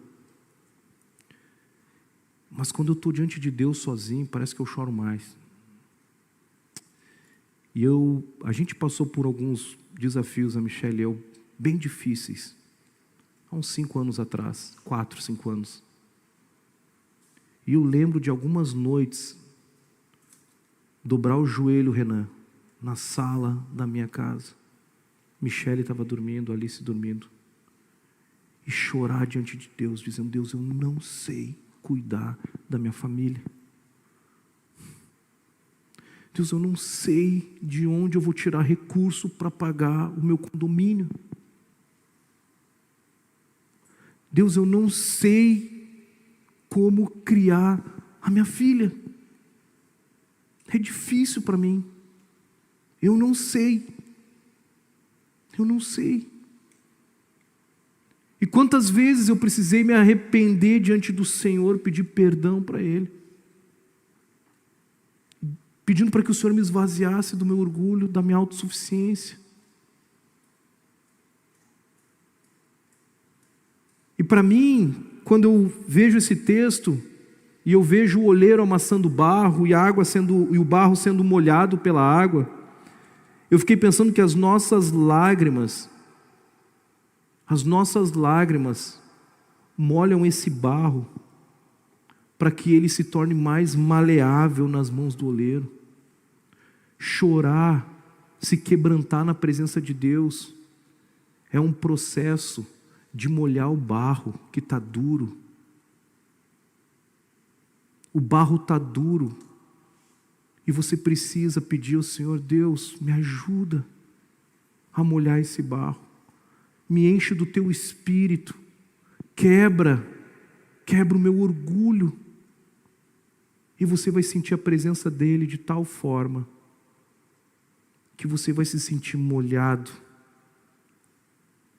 Mas quando eu estou diante de Deus sozinho, parece que eu choro mais. E a gente passou por alguns desafios, a Michelle e eu, bem difíceis. Há uns 5 anos atrás, 4, 5 anos. E eu lembro de algumas noites, dobrar o joelho, Renan, na sala da minha casa. Michelle estava dormindo, Alice dormindo. E chorar diante de Deus, dizendo, Deus, eu não sei cuidar da minha família. Deus, eu não sei de onde eu vou tirar recurso para pagar o meu condomínio. Deus, eu não sei como criar a minha filha. É difícil para mim. Eu não sei. Eu não sei. E quantas vezes eu precisei me arrepender diante do Senhor, pedir perdão para Ele. Pedindo para que o Senhor me esvaziasse do meu orgulho, da minha autossuficiência. E para mim, quando eu vejo esse texto, e eu vejo o oleiro amassando barro, e o barro sendo molhado pela água, eu fiquei pensando que as nossas lágrimas molham esse barro, para que ele se torne mais maleável nas mãos do oleiro. Chorar, se quebrantar na presença de Deus, é um processo de molhar o barro que está duro. O barro está duro, e você precisa pedir ao Senhor, Deus, me ajuda a molhar esse barro, me enche do teu espírito, quebra o meu orgulho, e você vai sentir a presença dEle de tal forma, que você vai se sentir molhado,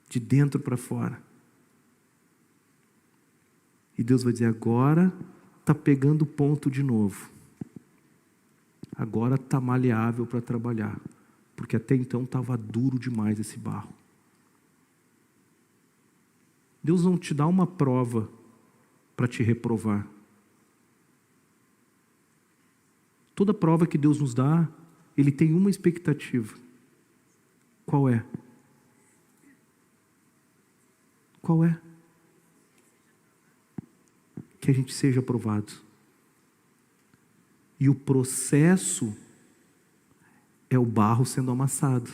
de dentro para fora. E Deus vai dizer, agora está pegando ponto de novo. Agora está maleável para trabalhar. Porque até então estava duro demais esse barro. Deus não te dá uma prova para te reprovar. Toda prova que Deus nos dá, Ele tem uma expectativa. Qual é? Qual é? Que a gente seja aprovado. E o processo é o barro sendo amassado.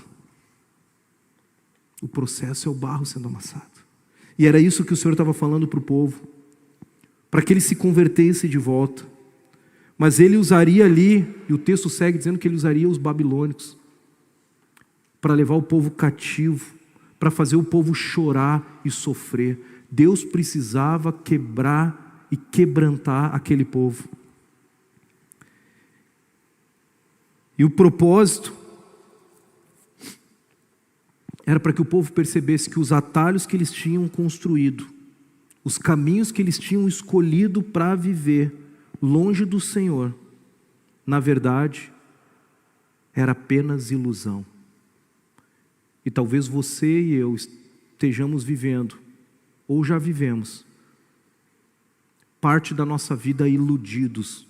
O processo é o barro sendo amassado. E era isso que o Senhor estava falando para o povo. para que ele se convertesse de volta. Mas ele usaria ali, e o texto segue dizendo que ele usaria os babilônicos para levar o povo cativo, para fazer o povo chorar e sofrer. Deus precisava quebrar e quebrantar aquele povo. E o propósito era para que o povo percebesse que os atalhos que eles tinham construído, os caminhos que eles tinham escolhido para viver longe do Senhor, na verdade, era apenas ilusão. E talvez você e eu estejamos vivendo, ou já vivemos, parte da nossa vida iludidos,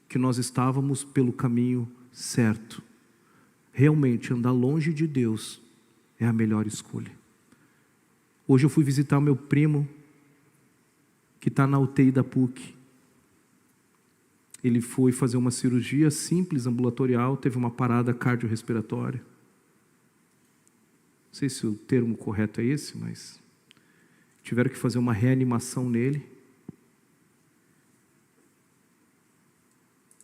que nós estávamos pelo caminho certo. Realmente, andar longe de Deus é a melhor escolha. Hoje eu fui visitar o meu primo, que está na UTI da PUC. Ele foi fazer uma cirurgia simples, ambulatorial, teve uma parada cardiorrespiratória. Não sei se o termo correto é esse, mas tiveram que fazer uma reanimação nele.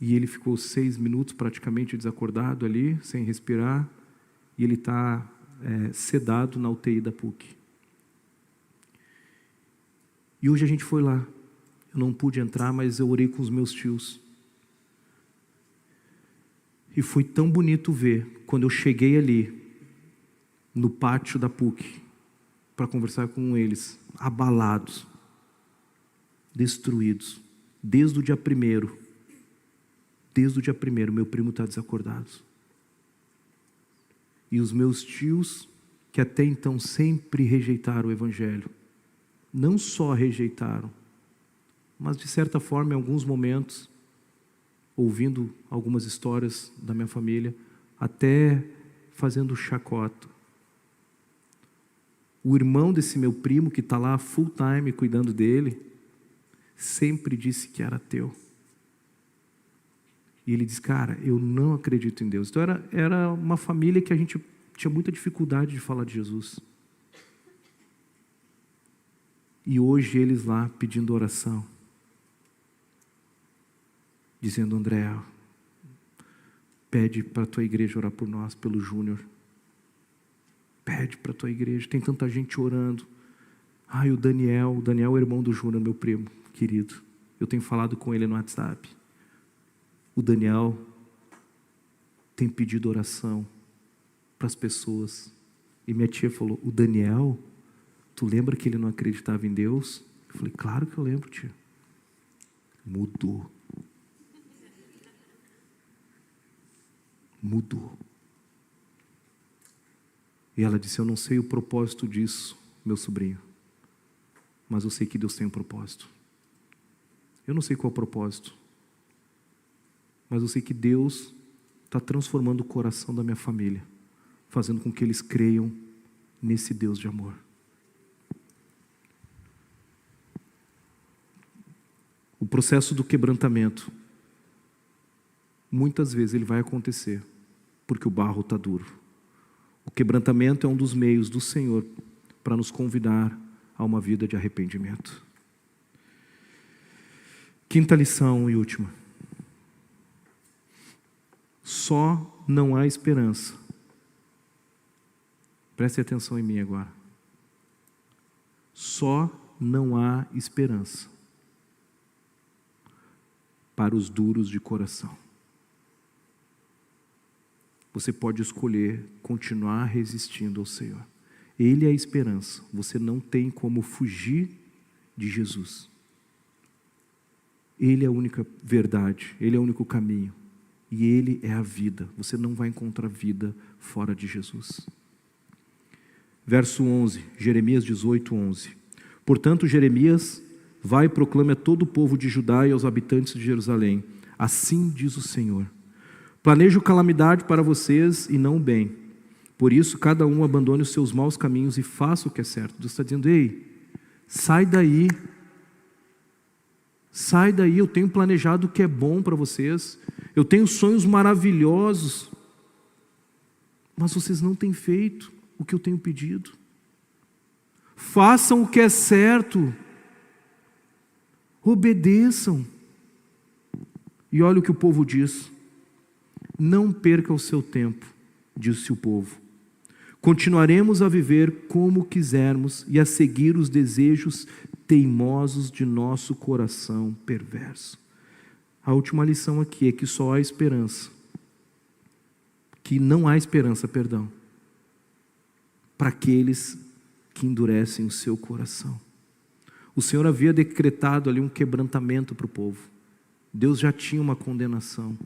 E ele ficou 6 minutos praticamente desacordado ali, sem respirar. E ele está sedado na UTI da PUC. E hoje a gente foi lá. Eu não pude entrar, mas eu orei com os meus tios. E foi tão bonito ver, quando eu cheguei ali, no pátio da PUC, para conversar com eles, abalados, destruídos, desde o dia 1º. Desde o dia 1º, meu primo está desacordado. E os meus tios, que até então sempre rejeitaram o Evangelho, não só rejeitaram, mas de certa forma, em alguns momentos, ouvindo algumas histórias da minha família, até fazendo chacota. O irmão desse meu primo, que está lá full time cuidando dele, sempre disse que era ateu. E ele diz, cara, eu não acredito em Deus. Então era uma família que a gente tinha muita dificuldade de falar de Jesus. E hoje eles lá pedindo oração. Dizendo, André, pede para a tua igreja orar por nós, pelo Júnior. Pede para a tua igreja, tem tanta gente orando. O Daniel é o irmão do Júnior, meu primo querido. Eu tenho falado com ele no WhatsApp. O Daniel tem pedido oração para as pessoas. E minha tia falou, o Daniel, tu lembra que ele não acreditava em Deus? Eu falei, claro que eu lembro, tia. Mudou. E ela disse, eu não sei o propósito disso, meu sobrinho, mas eu sei que Deus tem um propósito. Eu não sei qual é o propósito, mas eu sei que Deus está transformando o coração da minha família, fazendo com que eles creiam nesse Deus de amor. O processo do quebrantamento, muitas vezes ele vai acontecer, porque o barro está duro. O quebrantamento é um dos meios do Senhor para nos convidar a uma vida de arrependimento. Quinta lição e última. Só não há esperança. Preste atenção em mim agora. Só não há esperança para os duros de coração. Você pode escolher continuar resistindo ao Senhor. Ele é a esperança. Você não tem como fugir de Jesus. Ele é a única verdade. Ele é o único caminho. E Ele é a vida. Você não vai encontrar vida fora de Jesus. Verso 11, Jeremias 18, 11. Portanto, Jeremias vai e proclama a todo o povo de Judá e aos habitantes de Jerusalém. Assim diz o Senhor. Planejo calamidade para vocês e não o bem. Por isso, cada um abandone os seus maus caminhos e faça o que é certo. Deus está dizendo, ei, sai daí. Sai daí, eu tenho planejado o que é bom para vocês. Eu tenho sonhos maravilhosos. Mas vocês não têm feito o que eu tenho pedido. Façam o que é certo. Obedeçam. E olha o que o povo diz: não perca o seu tempo, disse o povo. Continuaremos a viver como quisermos e a seguir os desejos teimosos de nosso coração perverso. A última lição aqui é que só há esperança, que não há esperança, perdão, para aqueles que endurecem o seu coração. O Senhor havia decretado ali um quebrantamento para o povo. Deus já tinha uma condenação.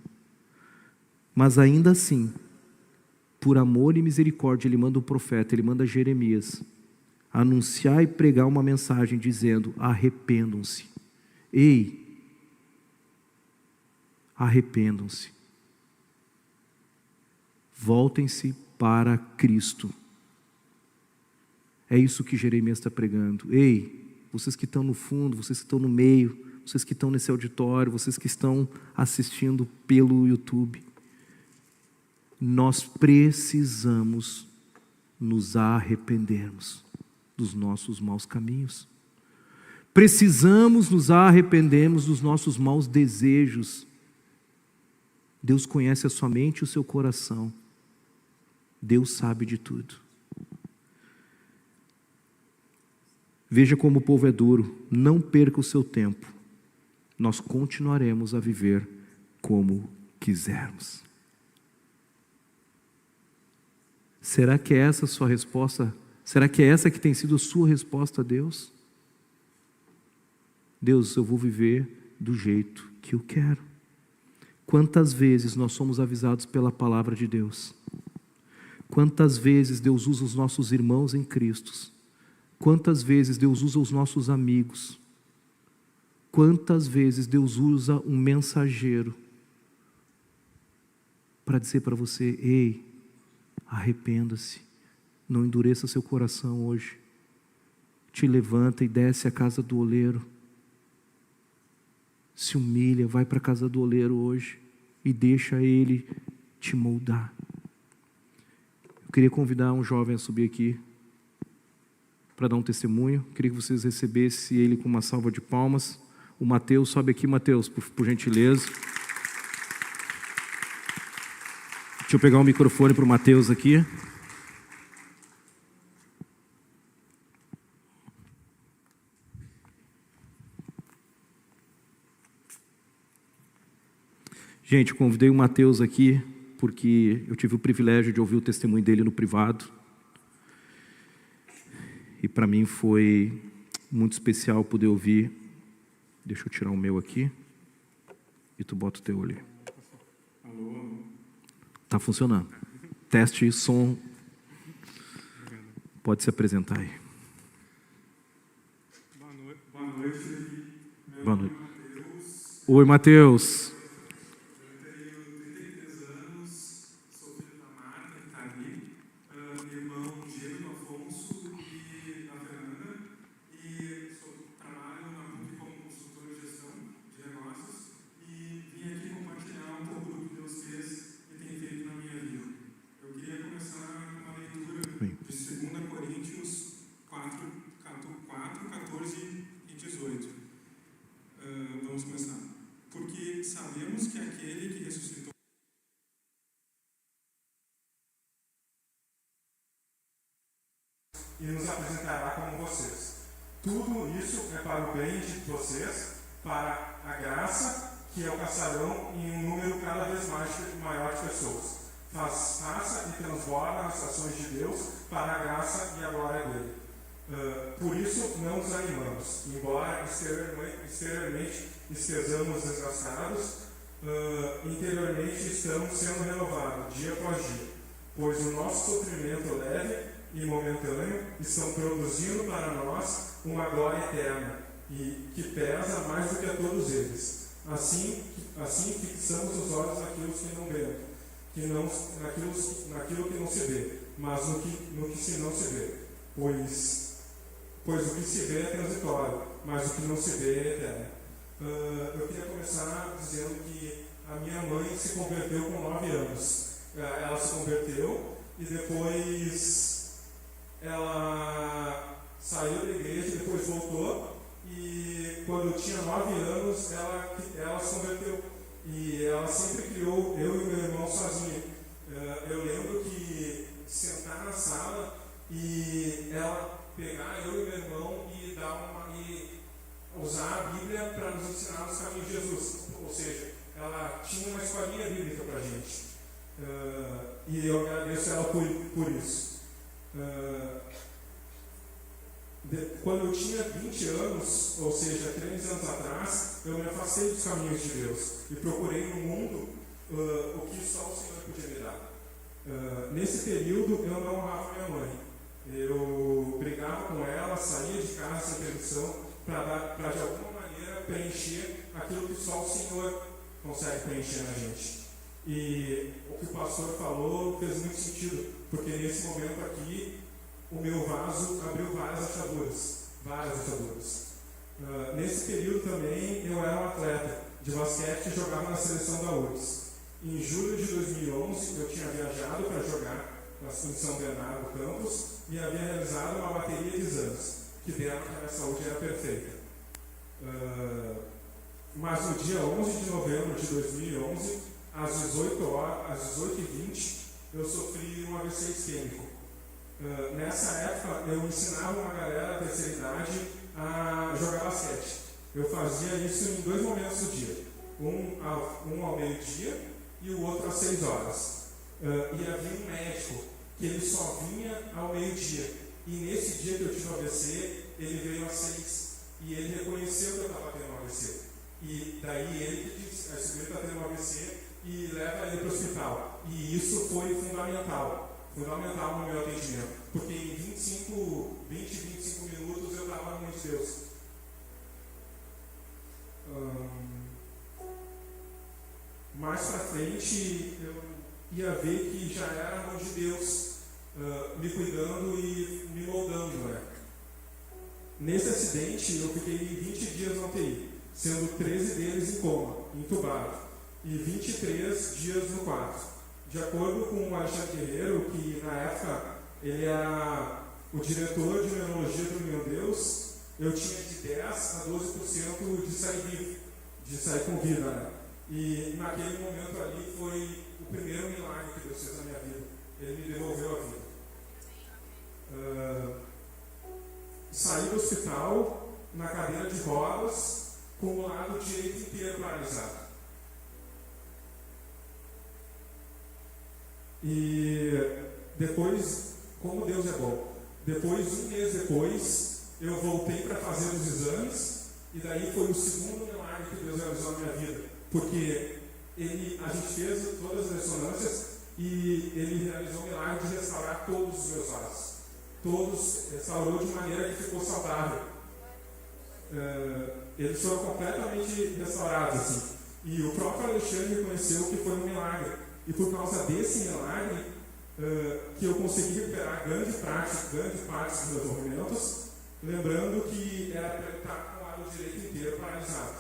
Mas ainda assim, por amor e misericórdia, Ele manda um profeta, Ele manda Jeremias anunciar e pregar uma mensagem dizendo: arrependam-se. Ei, arrependam-se. Voltem-se para Cristo. É isso que Jeremias está pregando. Ei, vocês que estão no fundo, vocês que estão no meio, vocês que estão nesse auditório, vocês que estão assistindo pelo YouTube, nós precisamos nos arrependermos dos nossos maus caminhos. Precisamos nos arrependermos dos nossos maus desejos. Deus conhece a sua mente e o seu coração. Deus sabe de tudo. Veja como o povo é duro. Não perca o seu tempo. Nós continuaremos a viver como quisermos. Será que é essa a sua resposta? Será que é essa que tem sido a sua resposta a Deus? Deus, eu vou viver do jeito que eu quero. Quantas vezes nós somos avisados pela palavra de Deus? Quantas vezes Deus usa os nossos irmãos em Cristo? Quantas vezes Deus usa os nossos amigos? Quantas vezes Deus usa um mensageiro para dizer para você: ei, arrependa-se, não endureça seu coração hoje. Te levanta e desce à casa do oleiro. Se humilha, vai para a casa do oleiro hoje e deixa ele te moldar. Eu queria convidar um jovem a subir aqui para dar um testemunho. Queria que vocês recebessem ele com uma salva de palmas. O Mateus, sobe aqui, Mateus, por gentileza. Deixa eu pegar o microfone para o Mateus aqui. Gente, convidei o Mateus aqui porque eu tive o privilégio de ouvir o testemunho dele no privado. E para mim foi muito especial poder ouvir. Deixa eu tirar o meu aqui. E tu bota o teu ali. Tá funcionando. Teste som. Pode se apresentar aí. Boa noite. Boa noite. Oi, Mateus. Eu tenho 33 anos, sou filho da Marta, que está ali, meu irmão Diego Afonso e a Fernanda, e trabalho na PUC como consultor de gestão de negócios, e vim aqui compartilhar um pouco do que Deus fez e tem feito na minha vida. Eu queria começar com uma leitura de 2 Coríntios 4, 14 e 18. Vamos começar. Porque sabemos que aquele que ressuscitou e nos apresentará como vocês. Tudo isso é para o bem de vocês, para a graça que alcançarão em um número cada vez maior de pessoas. Faça e transborda as ações de Deus para a graça e a glória dele. Por isso não nos animamos, embora exteriormente estejamos desgastados, interiormente estamos sendo renovados dia após dia, pois o nosso sofrimento leve e momentâneo estão produzindo para nós uma glória eterna e que pesa mais do que a todos eles. Assim fixamos os olhos naquilo que não vê, naquilo que não se vê, mas no que não se vê, pois o que se vê é transitório, mas o que não se vê é eterno. Eu queria começar dizendo que a minha mãe se converteu com 9 anos. Ela se converteu e depois ela saiu da igreja, depois voltou, e quando eu tinha 9 anos, ela se converteu. E ela sempre criou eu e meu irmão sozinha. Eu lembro que sentar na sala e ela pegar eu e meu irmão e usar a Bíblia para nos ensinar os caminhos de Jesus. Ou seja, ela tinha uma escolinha bíblica para a gente. E eu agradeço ela por isso. Quando eu tinha 20 anos, ou seja, 3 anos atrás, eu me afastei dos caminhos de Deus e procurei no mundo o que só o Senhor podia me dar. Nesse período, eu não honrava minha mãe. Eu brigava com ela, saía de casa sem permissão, para de alguma maneira preencher aquilo que só o Senhor consegue preencher na gente. E o que o pastor falou fez muito sentido, porque nesse momento aqui, o meu vaso abriu várias achaduras. Nesse período também, eu era um atleta de basquete e jogava na seleção da URGS. Em julho de 2011, eu tinha viajado para jogar na São Bernardo Campus e havia realizado uma bateria de exames, que deram que a minha saúde era perfeita. Mas no dia 11 de novembro de 2011, às 18h20, eu sofri um AVC isquêmico. Nessa época, eu ensinava uma galera da terceira idade a jogar basquete. Eu fazia isso em 2 momentos do dia. Um ao meio-dia e o outro às 6 horas. E havia um médico que ele só vinha ao meio-dia. E nesse dia que eu tive o AVC, ele veio às 6. E ele reconheceu que eu estava tendo um AVC. E daí ele que disse, esse guri está tendo um AVC e leva ele para o hospital. E isso foi fundamental no meu atendimento. Porque em 25 minutos eu estava no mão de Deus. Mais para frente eu ia ver que já era a mão de Deus me cuidando e me moldando, né? Nesse acidente eu fiquei 20 dias na UTI, sendo 13 deles em coma, entubado, e 23 dias no quarto. De acordo com o Alexandre Guerreiro, que na época ele era o diretor de neurologia do Meu Deus, eu tinha de 10 a 12% de sair vivo, de sair com vida, né? E naquele momento ali foi o primeiro milagre que Deus fez na minha vida. Ele me devolveu a vida. Saí do hospital na cadeira de rodas, com o lado direito inteiro paralisado. E depois, como Deus é bom, um mês depois, eu voltei para fazer os exames, e daí foi o segundo milagre que Deus realizou na minha vida, porque a gente fez todas as ressonâncias e ele realizou o milagre de restaurar todos os meus vasos. Todos restaurou de maneira que ficou saudável. Eles foram completamente restaurados, assim. E o próprio Alexandre reconheceu que foi um milagre. E por causa desse milagre, que eu consegui recuperar grande parte dos meus movimentos, lembrando que era para estar com o lado direito inteiro paralisado.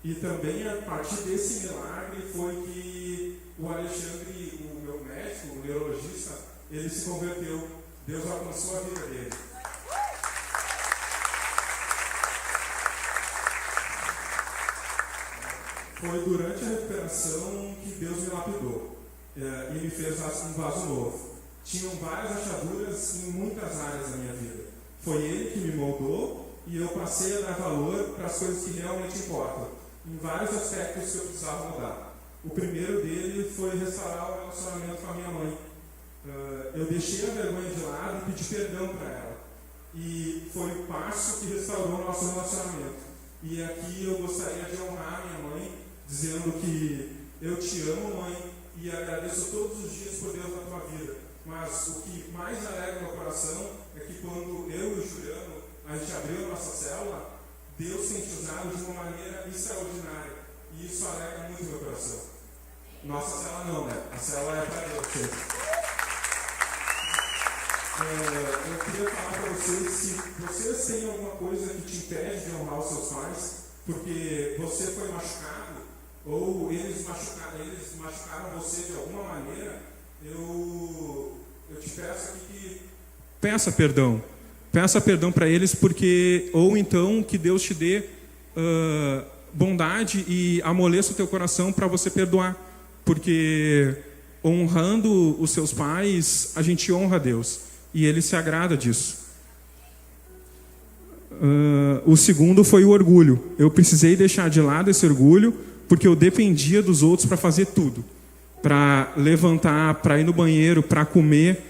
E também a partir desse milagre foi que o Alexandre, o meu médico, o neurologista, ele se converteu. Deus alcançou a vida dele. Foi durante a recuperação que Deus me lapidou e me fez um vaso novo. Tinham várias achaduras em muitas áreas da minha vida. Foi Ele que me moldou e eu passei a dar valor para as coisas que realmente importam, em vários aspectos que eu precisava mudar. O primeiro dele foi restaurar o relacionamento com a minha mãe. Eu deixei a vergonha de lado e pedi perdão para ela. E foi o passo que restaurou o nosso relacionamento. E aqui eu gostaria de honrar a minha mãe, dizendo que eu te amo, mãe, e agradeço todos os dias por Deus na tua vida. Mas o que mais alegra meu coração é que quando eu e o Juliano, a gente abriu a nossa célula, Deus tem te usado de uma maneira extraordinária. E isso alegra muito meu coração. Nossa célula não, né? A célula é para Deus sempre. Eu queria falar para vocês, se vocês têm alguma coisa que te impede de honrar os seus pais, porque você foi machucado, ou eles machucaram você de alguma maneira, eu te peço aqui que peça perdão, peça perdão para eles, porque ou então que Deus te dê bondade e amoleça o teu coração para você perdoar, porque honrando os seus pais, a gente honra a Deus e Ele se agrada disso. O segundo foi o orgulho. Eu precisei deixar de lado esse orgulho, porque eu dependia dos outros para fazer tudo, para levantar, para ir no banheiro, para comer,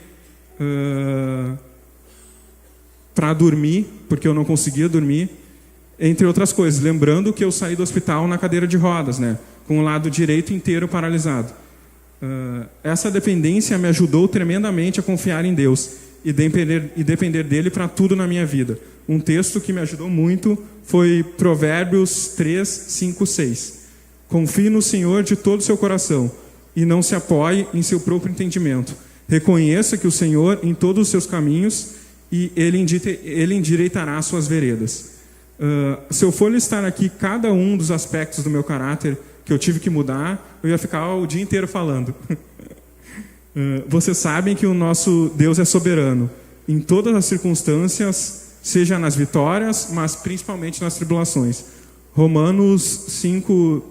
para dormir, porque eu não conseguia dormir, entre outras coisas. Lembrando que eu saí do hospital na cadeira de rodas, né, com o lado direito inteiro paralisado. Essa dependência me ajudou tremendamente a confiar em Deus e depender dele para tudo na minha vida. Um texto que me ajudou muito foi Provérbios 3, 5, 6. Confie no Senhor de todo o seu coração e não se apoie em seu próprio entendimento. Reconheça que o Senhor em todos os seus caminhos e Ele endireitará as suas veredas. Se eu for listar aqui cada um dos aspectos do meu caráter que eu tive que mudar, eu ia ficar o dia inteiro falando. Vocês sabem que o nosso Deus é soberano em todas as circunstâncias, seja nas vitórias, mas principalmente nas tribulações. Romanos 5,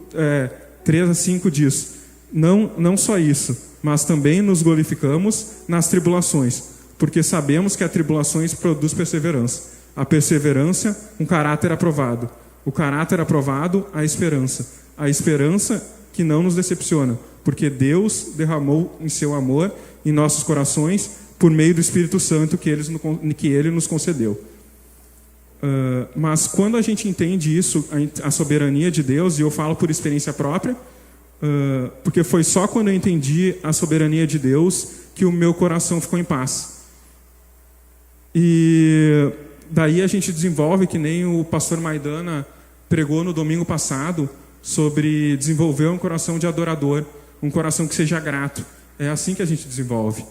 3 a 5 diz: não só isso, mas também nos glorificamos nas tribulações, porque sabemos que as tribulações produzem perseverança. A perseverança, um caráter aprovado. O caráter aprovado, a esperança. A esperança que não nos decepciona, porque Deus derramou em seu amor em nossos corações por meio do Espírito Santo que Ele nos concedeu. Mas quando a gente entende isso, a soberania de Deus, e eu falo por experiência própria, porque foi só quando eu entendi a soberania de Deus que o meu coração ficou em paz. E daí a gente desenvolve, que nem o pastor Maidana pregou no domingo passado, sobre desenvolver um coração de adorador, um coração que seja grato. É assim que a gente desenvolve.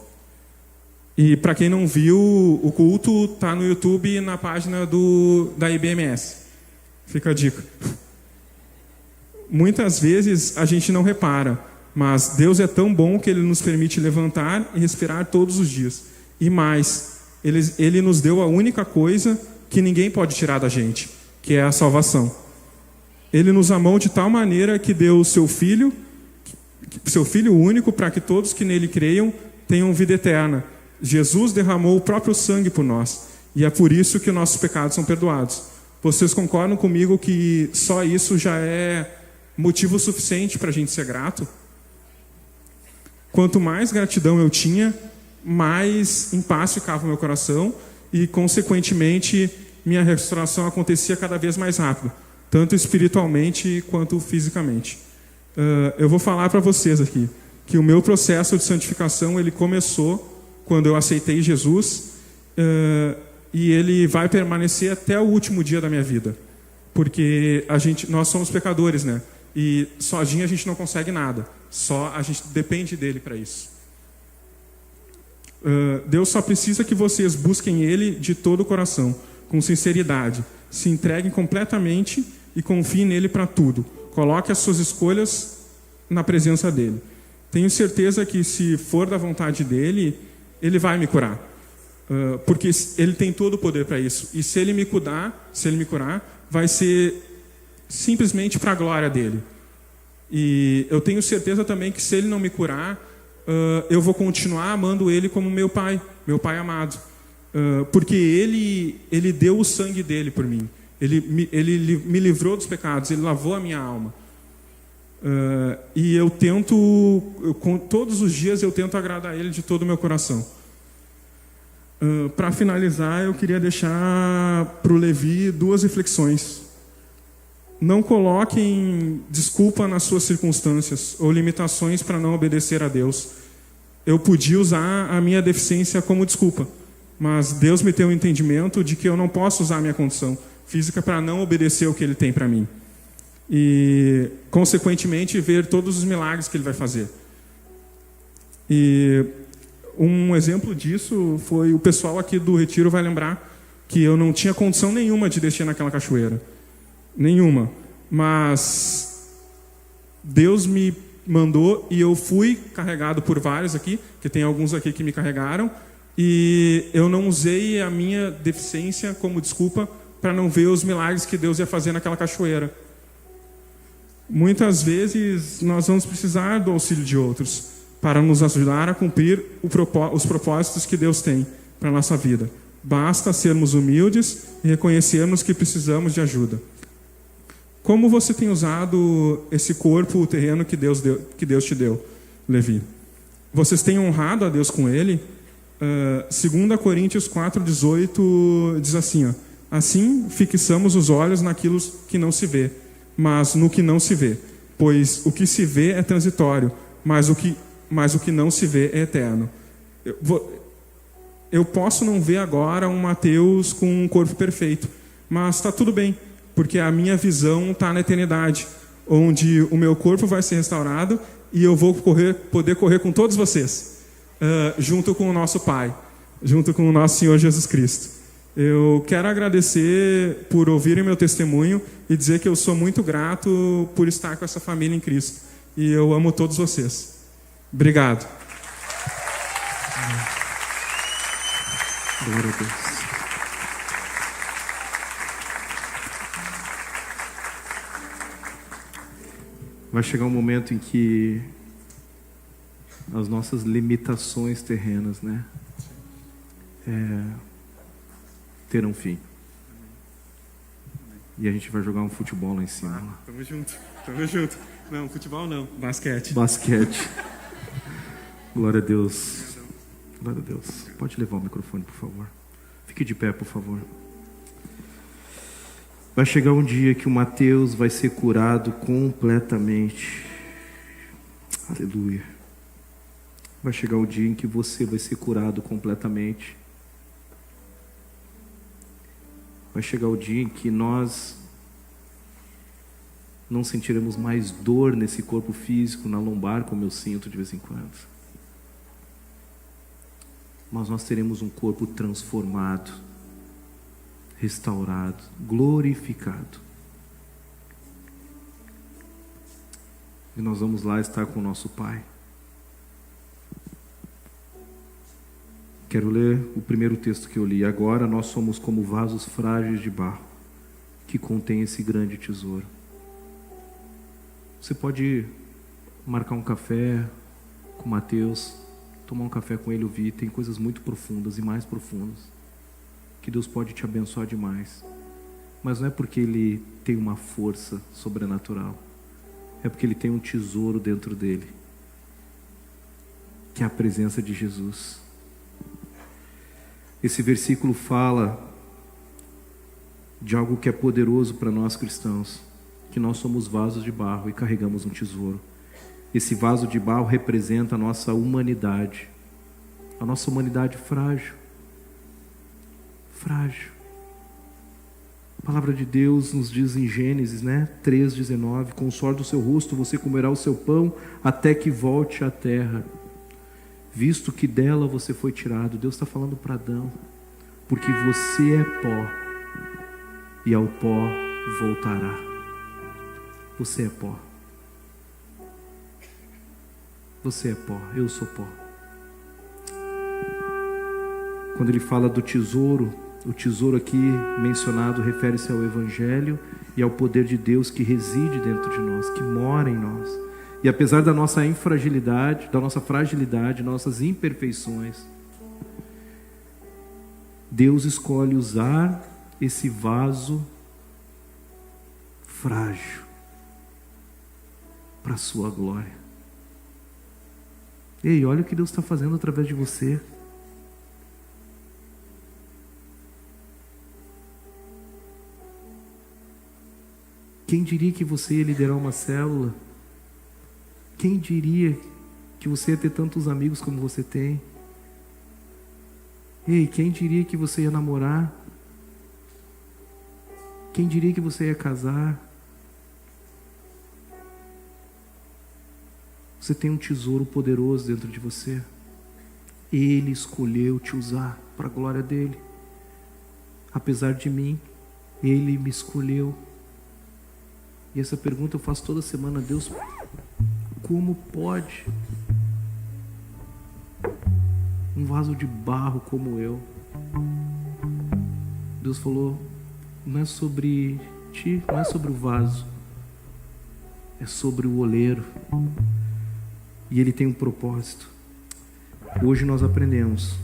E para quem não viu, o culto está no YouTube e na página da IBMS. Fica a dica. Muitas vezes a gente não repara, mas Deus é tão bom que Ele nos permite levantar e respirar todos os dias. E mais, Ele nos deu a única coisa que ninguém pode tirar da gente, que é a salvação. Ele nos amou de tal maneira que deu o seu Filho único, para que todos que nele creiam tenham vida eterna. Jesus derramou o próprio sangue por nós, e é por isso que nossos pecados são perdoados. Vocês concordam comigo que só isso já é motivo suficiente para a gente ser grato? Quanto mais gratidão eu tinha, mais em paz ficava o meu coração, e consequentemente minha restauração acontecia cada vez mais rápido, tanto espiritualmente quanto fisicamente. Eu vou falar para vocês aqui que o meu processo de santificação ele começou quando eu aceitei Jesus, e ele vai permanecer até o último dia da minha vida, porque nós somos pecadores, né? E sozinho a gente não consegue nada, só a gente depende dele para isso. Deus só precisa que vocês busquem Ele de todo o coração, com sinceridade, se entreguem completamente e confiem nele para tudo. Coloque as suas escolhas na presença dele. Tenho certeza que, se for da vontade dele, ele vai me curar, porque ele tem todo o poder para isso. E se ele me curar, vai ser simplesmente para a glória dele. E eu tenho certeza também que, se ele não me curar, eu vou continuar amando ele como meu pai amado, porque ele deu o sangue dele por mim. Ele me livrou dos pecados, ele lavou a minha alma. E todos os dias eu tento agradar ele de todo o meu coração. Para finalizar, eu queria deixar para o Levi 2 reflexões. Não coloquem desculpa nas suas circunstâncias ou limitações para não obedecer a Deus. Eu podia usar a minha deficiência como desculpa, mas Deus me deu um entendimento de que eu não posso usar a minha condição física para não obedecer o que Ele tem para mim. E, consequentemente, ver todos os milagres que Ele vai fazer. E um exemplo disso foi, o pessoal aqui do Retiro vai lembrar que eu não tinha condição nenhuma de descer naquela cachoeira. Nenhuma. Mas Deus me mandou e eu fui carregado por vários aqui, que tem alguns aqui que me carregaram, e eu não usei a minha deficiência como desculpa para não ver os milagres que Deus ia fazer naquela cachoeira. Muitas vezes nós vamos precisar do auxílio de outros para nos ajudar a cumprir os propósitos que Deus tem para a nossa vida. Basta sermos humildes e reconhecermos que precisamos de ajuda. Como você tem usado esse corpo terreno que Deus te deu, Levi? Vocês têm honrado a Deus com ele? 2 Coríntios 4,18 diz assim, ó, assim fixamos os olhos naquilo que não se vê, mas no que não se vê. Pois o que se vê é transitório, mas o que não se vê é eterno. Eu posso não ver agora um Mateus com um corpo perfeito, mas está tudo bem, porque a minha visão está na eternidade, onde o meu corpo vai ser restaurado e eu vou poder correr com todos vocês, junto com o nosso Pai, junto com o nosso Senhor Jesus Cristo. Eu quero agradecer por ouvirem meu testemunho e dizer que eu sou muito grato por estar com essa família em Cristo. E eu amo todos vocês. Obrigado. Glória a Deus. Vai chegar um momento em que as nossas limitações terrenas, né, terão fim. E a gente vai jogar um futebol lá em cima. Tamo junto. Não, futebol não, basquete. Basquete. Glória a Deus. Glória a Deus. Pode levar o microfone, por favor. Fique de pé, por favor. Vai chegar um dia que o Mateus vai ser curado completamente. Aleluia. Vai chegar o dia em que você vai ser curado completamente. Vai chegar o dia em que nós não sentiremos mais dor nesse corpo físico, na lombar, como eu sinto de vez em quando. Mas nós teremos um corpo transformado, restaurado, glorificado. E nós vamos lá estar com o nosso Pai. Quero ler o primeiro texto que eu li. Agora nós somos como vasos frágeis de barro, que contém esse grande tesouro. Você pode marcar um café com Mateus, tomar um café com ele, ouvir. Tem coisas muito profundas e mais profundas, que Deus pode te abençoar demais. Mas não é porque ele tem uma força sobrenatural, é porque ele tem um tesouro dentro dele, que é a presença de Jesus. Esse versículo fala de algo que é poderoso para nós cristãos, que nós somos vasos de barro e carregamos um tesouro. Esse vaso de barro representa a nossa humanidade frágil. Frágil. A palavra de Deus nos diz em Gênesis, 3:19, com o suor do seu rosto você comerá o seu pão até que volte à terra, visto que dela você foi tirado. Deus está falando para Adão, porque você é pó, e ao pó voltará. Você é pó. Você é pó, eu sou pó. Quando ele fala do tesouro, o tesouro aqui mencionado refere-se ao Evangelho e ao poder de Deus que reside dentro de nós, que mora em nós. E apesar da nossa infragilidade, da nossa fragilidade, nossas imperfeições, Deus escolhe usar esse vaso frágil para a sua glória. Ei, olha o que Deus está fazendo através de você. Quem diria que você ia liderar uma célula? Quem diria que você ia ter tantos amigos como você tem? Ei, quem diria que você ia namorar? Quem diria que você ia casar? Você tem um tesouro poderoso dentro de você. Ele escolheu te usar para a glória dele. Apesar de mim, ele me escolheu. E essa pergunta eu faço toda semana: Deus, como pode um vaso de barro como eu. Deus falou, não é sobre ti, não é sobre o vaso, é sobre o oleiro. E ele tem um propósito. Hoje nós aprendemos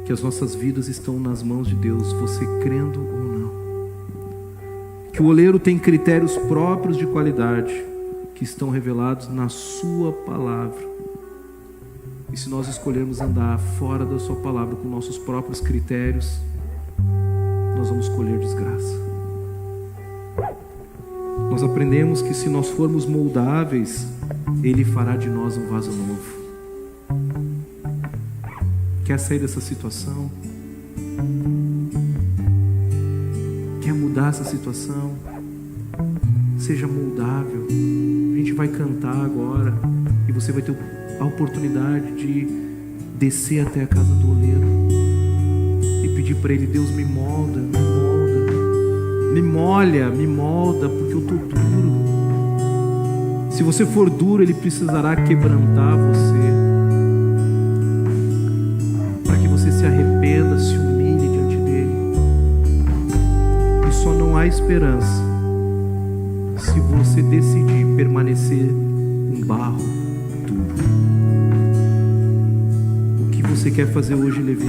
que as nossas vidas estão nas mãos de Deus, você crendo ou não. Que o oleiro tem critérios próprios de qualidade que estão revelados na sua palavra. E se nós escolhermos andar fora da sua palavra com nossos próprios critérios, nós vamos colher desgraça. Nós aprendemos que se nós formos moldáveis, Ele fará de nós um vaso novo. Quer sair dessa situação? Quer mudar essa situação? Seja moldável. A gente vai cantar agora e você vai ter a oportunidade de descer até a casa do oleiro e pedir para ele: Deus, me molda, me molda, me molha, me molda, porque eu estou duro. Se você for duro, Ele precisará quebrantar você, para que você se arrependa, se humilhe diante dEle. E só não há esperança se você decidir permanecer um barro duro. O que você quer fazer hoje, Levi?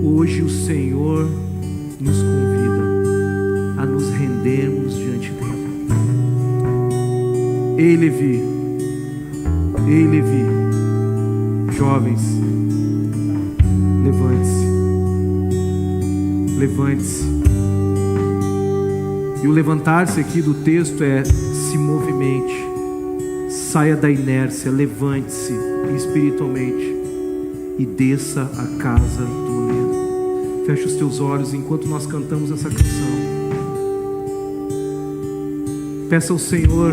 Hoje o Senhor nos convida a nos rendermos diante dEle. Ei, Levi, jovens, levante-se, levante-se. E o levantar-se aqui do texto é: se movimente, saia da inércia, levante-se espiritualmente e desça a casa do oleiro. Feche os teus olhos enquanto nós cantamos essa canção. Peça ao Senhor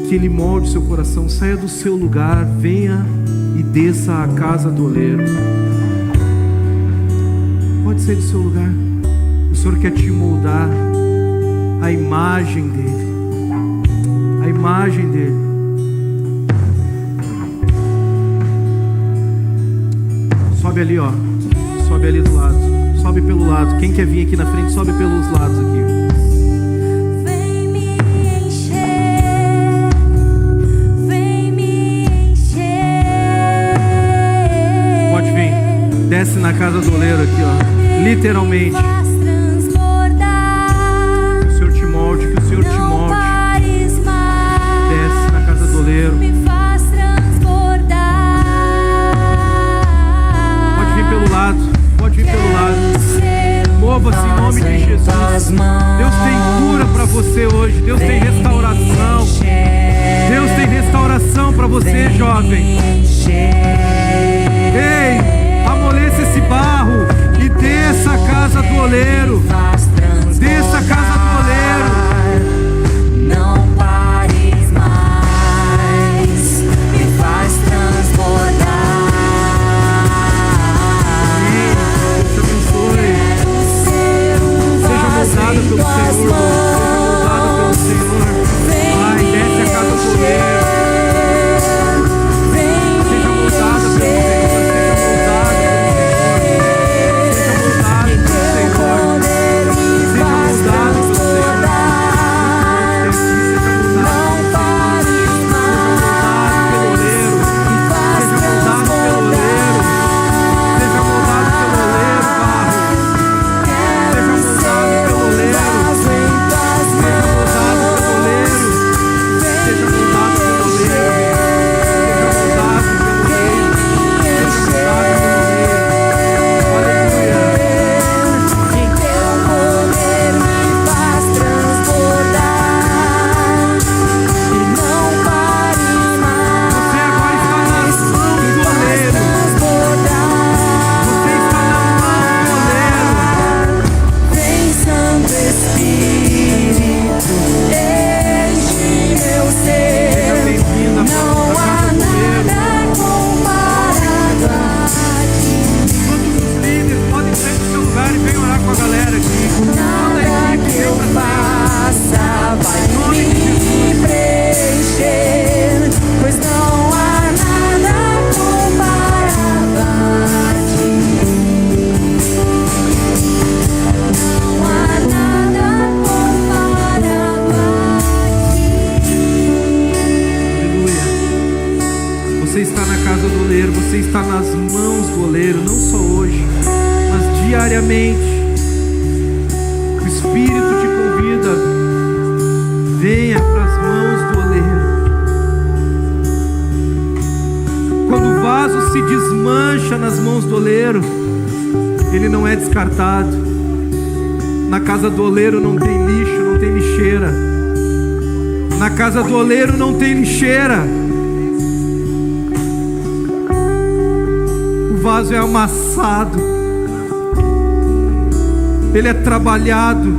que Ele molde seu coração. Saia do seu lugar, venha e desça a casa do oleiro. Pode sair do seu lugar. O Senhor quer te moldar a imagem dEle, a imagem dEle. Sobe ali, ó. Sobe ali do lado. Sobe pelo lado. Quem quer vir aqui na frente, sobe pelos lados aqui. Desce na casa do oleiro aqui, ó. Literalmente. Que o Senhor te molde, que o Senhor te molde. Desce na casa do oleiro. Pode vir pelo lado. Pode vir pelo lado. Mova-se em nome de Jesus. Deus tem cura para você hoje. Deus tem restauração. Deus tem restauração para você, jovem. Ei! Amoleça esse barro e desça a casa do oleiro. Desça a casa do oleiro. Não pares mais, me faz transbordar. Deus te abençoe. Seja moldada pelo Senhor. Seja moldada pelo Senhor. Vai, desce a casa do oleiro. Seja moldada pelo Senhor. Seja moldado pelo Senhor. está na casa do oleiro, você está nas mãos do oleiro, não só hoje, mas diariamente. O Espírito te convida, venha para as mãos do oleiro. Quando o vaso se desmancha nas mãos do oleiro, ele não é descartado. Na casa do oleiro não tem lixo, não tem lixeira. Na casa do oleiro não tem lixeira. O vaso é amassado, ele é trabalhado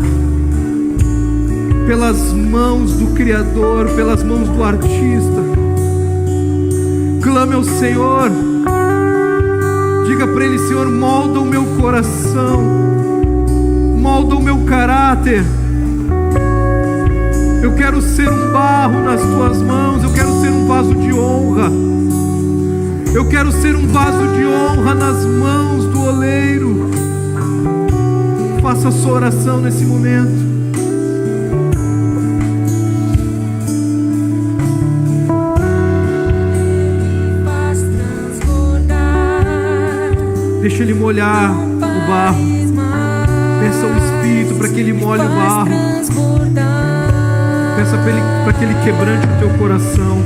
pelas mãos do Criador, pelas mãos do artista. Clame ao Senhor, diga para Ele: Senhor, molda o meu coração, molda o meu caráter. Eu quero ser um barro nas tuas mãos, eu quero ser um vaso de honra. Eu quero ser um vaso de honra nas mãos do oleiro. Faça a sua oração nesse momento. Deixa Ele molhar o barro. Peça ao Espírito para que Ele molhe o barro. Peça para que Ele quebrante o teu coração.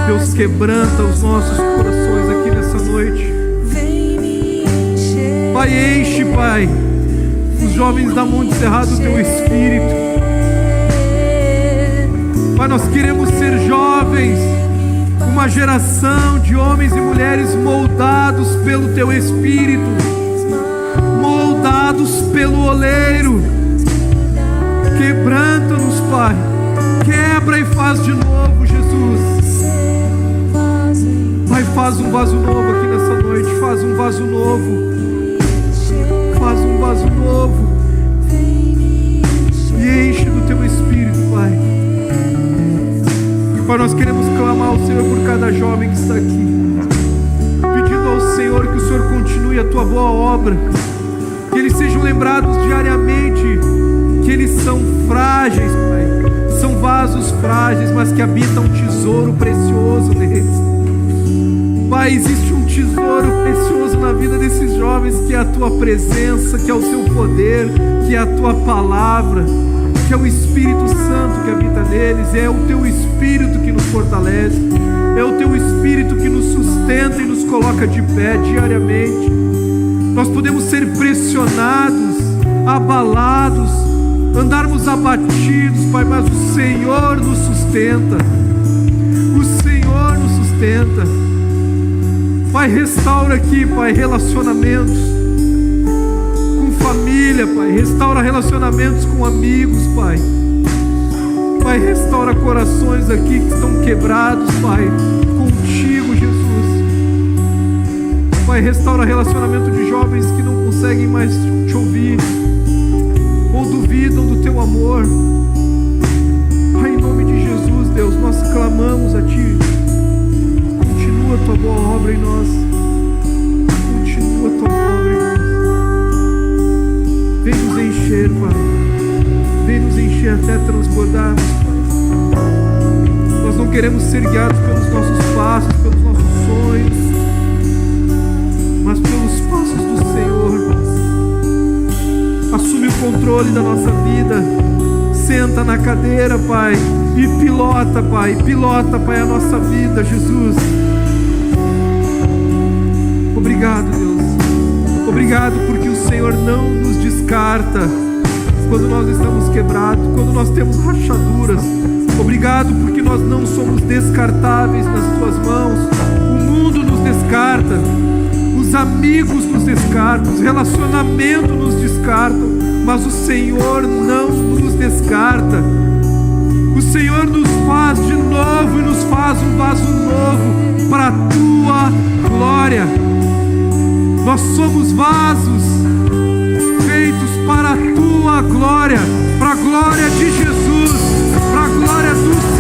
Deus, quebranta os nossos corações aqui nessa noite. Pai, enche, Pai, os jovens da Monte Cerrado do teu Espírito. Pai, nós queremos ser jovens, uma geração de homens e mulheres moldados pelo teu Espírito, moldados pelo oleiro. Quebranta-nos, Pai, quebra e faz de novo, Jesus. Pai, faz um vaso novo aqui nessa noite, faz um vaso novo, faz um vaso novo, e enche do teu Espírito, Pai. Pai, nós queremos clamar ao Senhor por cada jovem que está aqui, pedindo ao Senhor que o Senhor continue a tua boa obra, que eles sejam lembrados diariamente que eles são frágeis, Pai, são vasos frágeis, mas que habitam um tesouro precioso neles. Pai, existe um tesouro precioso na vida desses jovens, que é a tua presença, que é o teu poder, que é a tua palavra, que é o Espírito Santo que habita neles. É o teu Espírito que nos fortalece, é o teu Espírito que nos sustenta e nos coloca de pé diariamente. Nós podemos ser pressionados, abalados, andarmos abatidos, Pai, mas o Senhor nos sustenta. O Senhor nos sustenta. Pai, restaura aqui, Pai, relacionamentos com família, Pai. Restaura relacionamentos com amigos, Pai. Pai, restaura corações aqui que estão quebrados, Pai, contigo, Jesus. Pai, restaura relacionamento de jovens que não conseguem mais te ouvir ou duvidam do teu amor. Pai, em nome de Jesus, Deus, nós clamamos a Ti. Continua a tua boa obra em nós. Continua a tua boa obra em nós. Vem nos encher, Pai. Vem nos encher até transbordarmos, Pai. Nós não queremos ser guiados pelos nossos passos, pelos nossos sonhos, mas pelos passos do Senhor. Assume o controle da nossa vida. Senta na cadeira, Pai, e pilota, Pai. Pilota, Pai, a nossa vida, Jesus. Obrigado, Deus. Obrigado porque o Senhor não nos descarta quando nós estamos quebrados, quando nós temos rachaduras. Obrigado porque nós não somos descartáveis nas Tuas mãos. O mundo nos descarta, os amigos nos descartam, os relacionamentos nos descartam, mas o Senhor não nos descarta. O Senhor nos faz de novo e nos faz um vaso novo para a Tua glória. Nós somos vasos feitos para a Tua glória, para a glória de Jesus, para a glória do Senhor.